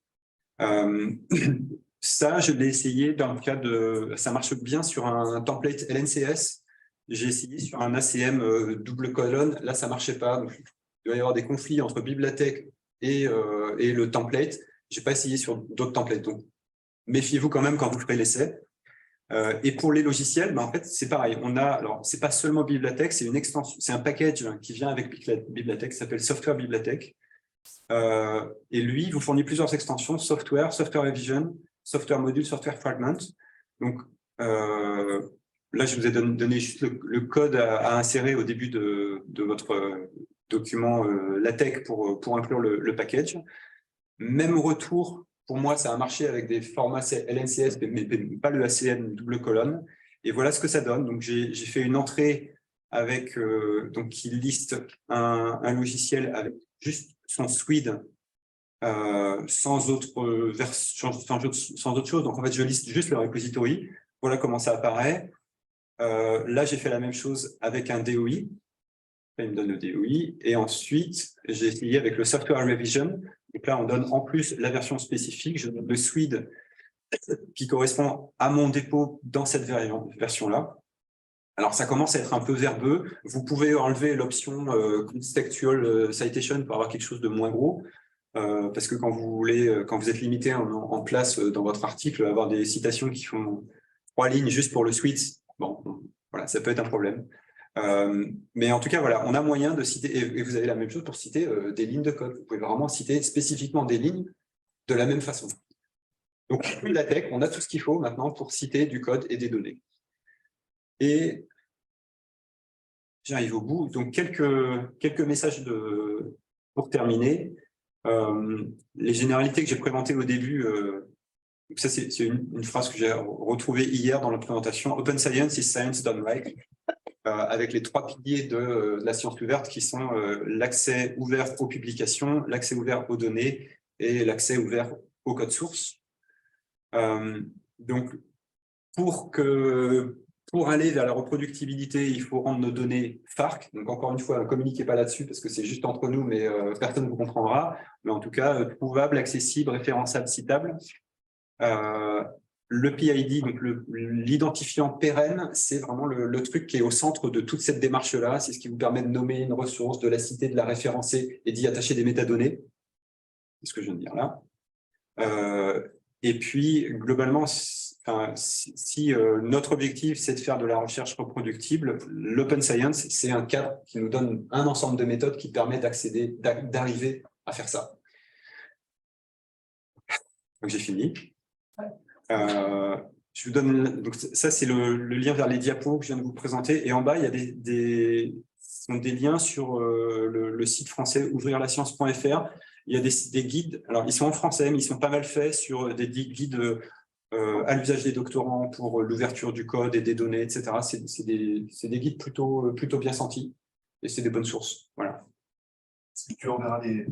Ça, je l'ai essayé dans le cas de... Ça marche bien sur un template LNCS. J'ai essayé sur un ACM double colonne. Là, ça ne marchait pas. Donc, il doit y avoir des conflits entre BibLaTeX et le template. Je n'ai pas essayé sur d'autres templates. Donc, méfiez-vous quand même quand vous ferez l'essai. Et pour les logiciels, en fait, c'est pareil. Alors, ce n'est pas seulement BibLaTeX, c'est une extension, c'est un package qui vient avec BibLaTeX, qui s'appelle Software BibLaTeX. Et lui, il vous fournit plusieurs extensions, Software Revision, Software Module, Software Fragment. Donc, là, je vous ai donné juste le code à insérer au début de votre document LaTeX pour inclure le package. Même retour, pour moi, ça a marché avec des formats LNCS, mais pas le ACM double colonne. Et voilà ce que ça donne. Donc, j'ai fait une entrée avec, donc, qui liste un logiciel avec juste son SWID sans autre chose. Donc, en fait, je liste juste le repository. Voilà comment ça apparaît. Là, j'ai fait la même chose avec un DOI. Là, il me donne le DOI. Et ensuite, j'ai essayé avec le Software Revision. Donc là, on donne en plus la version spécifique. Je donne le SWID qui correspond à mon dépôt dans cette version-là. Alors, ça commence à être un peu verbeux. Vous pouvez enlever l'option Contextual Citation pour avoir quelque chose de moins gros. Parce que quand vous êtes limité en place dans votre article, avoir des citations qui font 3 lignes juste pour le SWID, bon, voilà, ça peut être un problème. Mais en tout cas, voilà, on a moyen de citer, et vous avez la même chose pour citer des lignes de code. Vous pouvez vraiment citer spécifiquement des lignes de la même façon. Donc, LaTeX, on a tout ce qu'il faut maintenant pour citer du code et des données. Et j'arrive au bout. Donc, quelques messages pour terminer. Les généralités que j'ai présentées au début, ça c'est une phrase que j'ai retrouvée hier dans la présentation. Open Science is Science done right. Avec les 3 piliers de la science ouverte qui sont l'accès ouvert aux publications, l'accès ouvert aux données et l'accès ouvert au code source. Donc, pour aller vers la reproductibilité, il faut rendre nos données FARC. Donc, encore une fois, ne communiquez pas là-dessus parce que c'est juste entre nous, mais personne ne vous comprendra. Mais en tout cas, trouvable, accessible, référençable, citable. Le PID, donc l'identifiant pérenne, c'est vraiment le truc qui est au centre de toute cette démarche-là. C'est ce qui vous permet de nommer une ressource, de la citer, de la référencer et d'y attacher des métadonnées. C'est ce que je viens de dire là. Et puis, globalement, si notre objectif, c'est de faire de la recherche reproductible, l'open science, c'est un cadre qui nous donne un ensemble de méthodes qui permet d'arriver à faire ça. Donc, j'ai fini. Je vous donne, donc ça, c'est le lien vers les diapos que je viens de vous présenter. Et en bas, il y a des liens sur le site français ouvrirlascience.fr. Il y a des guides. Alors, ils sont en français, mais ils sont pas mal faits sur des guides à l'usage des doctorants pour l'ouverture du code et des données, etc. C'est des guides plutôt bien sentis et c'est des bonnes sources. Voilà. Tu enverras les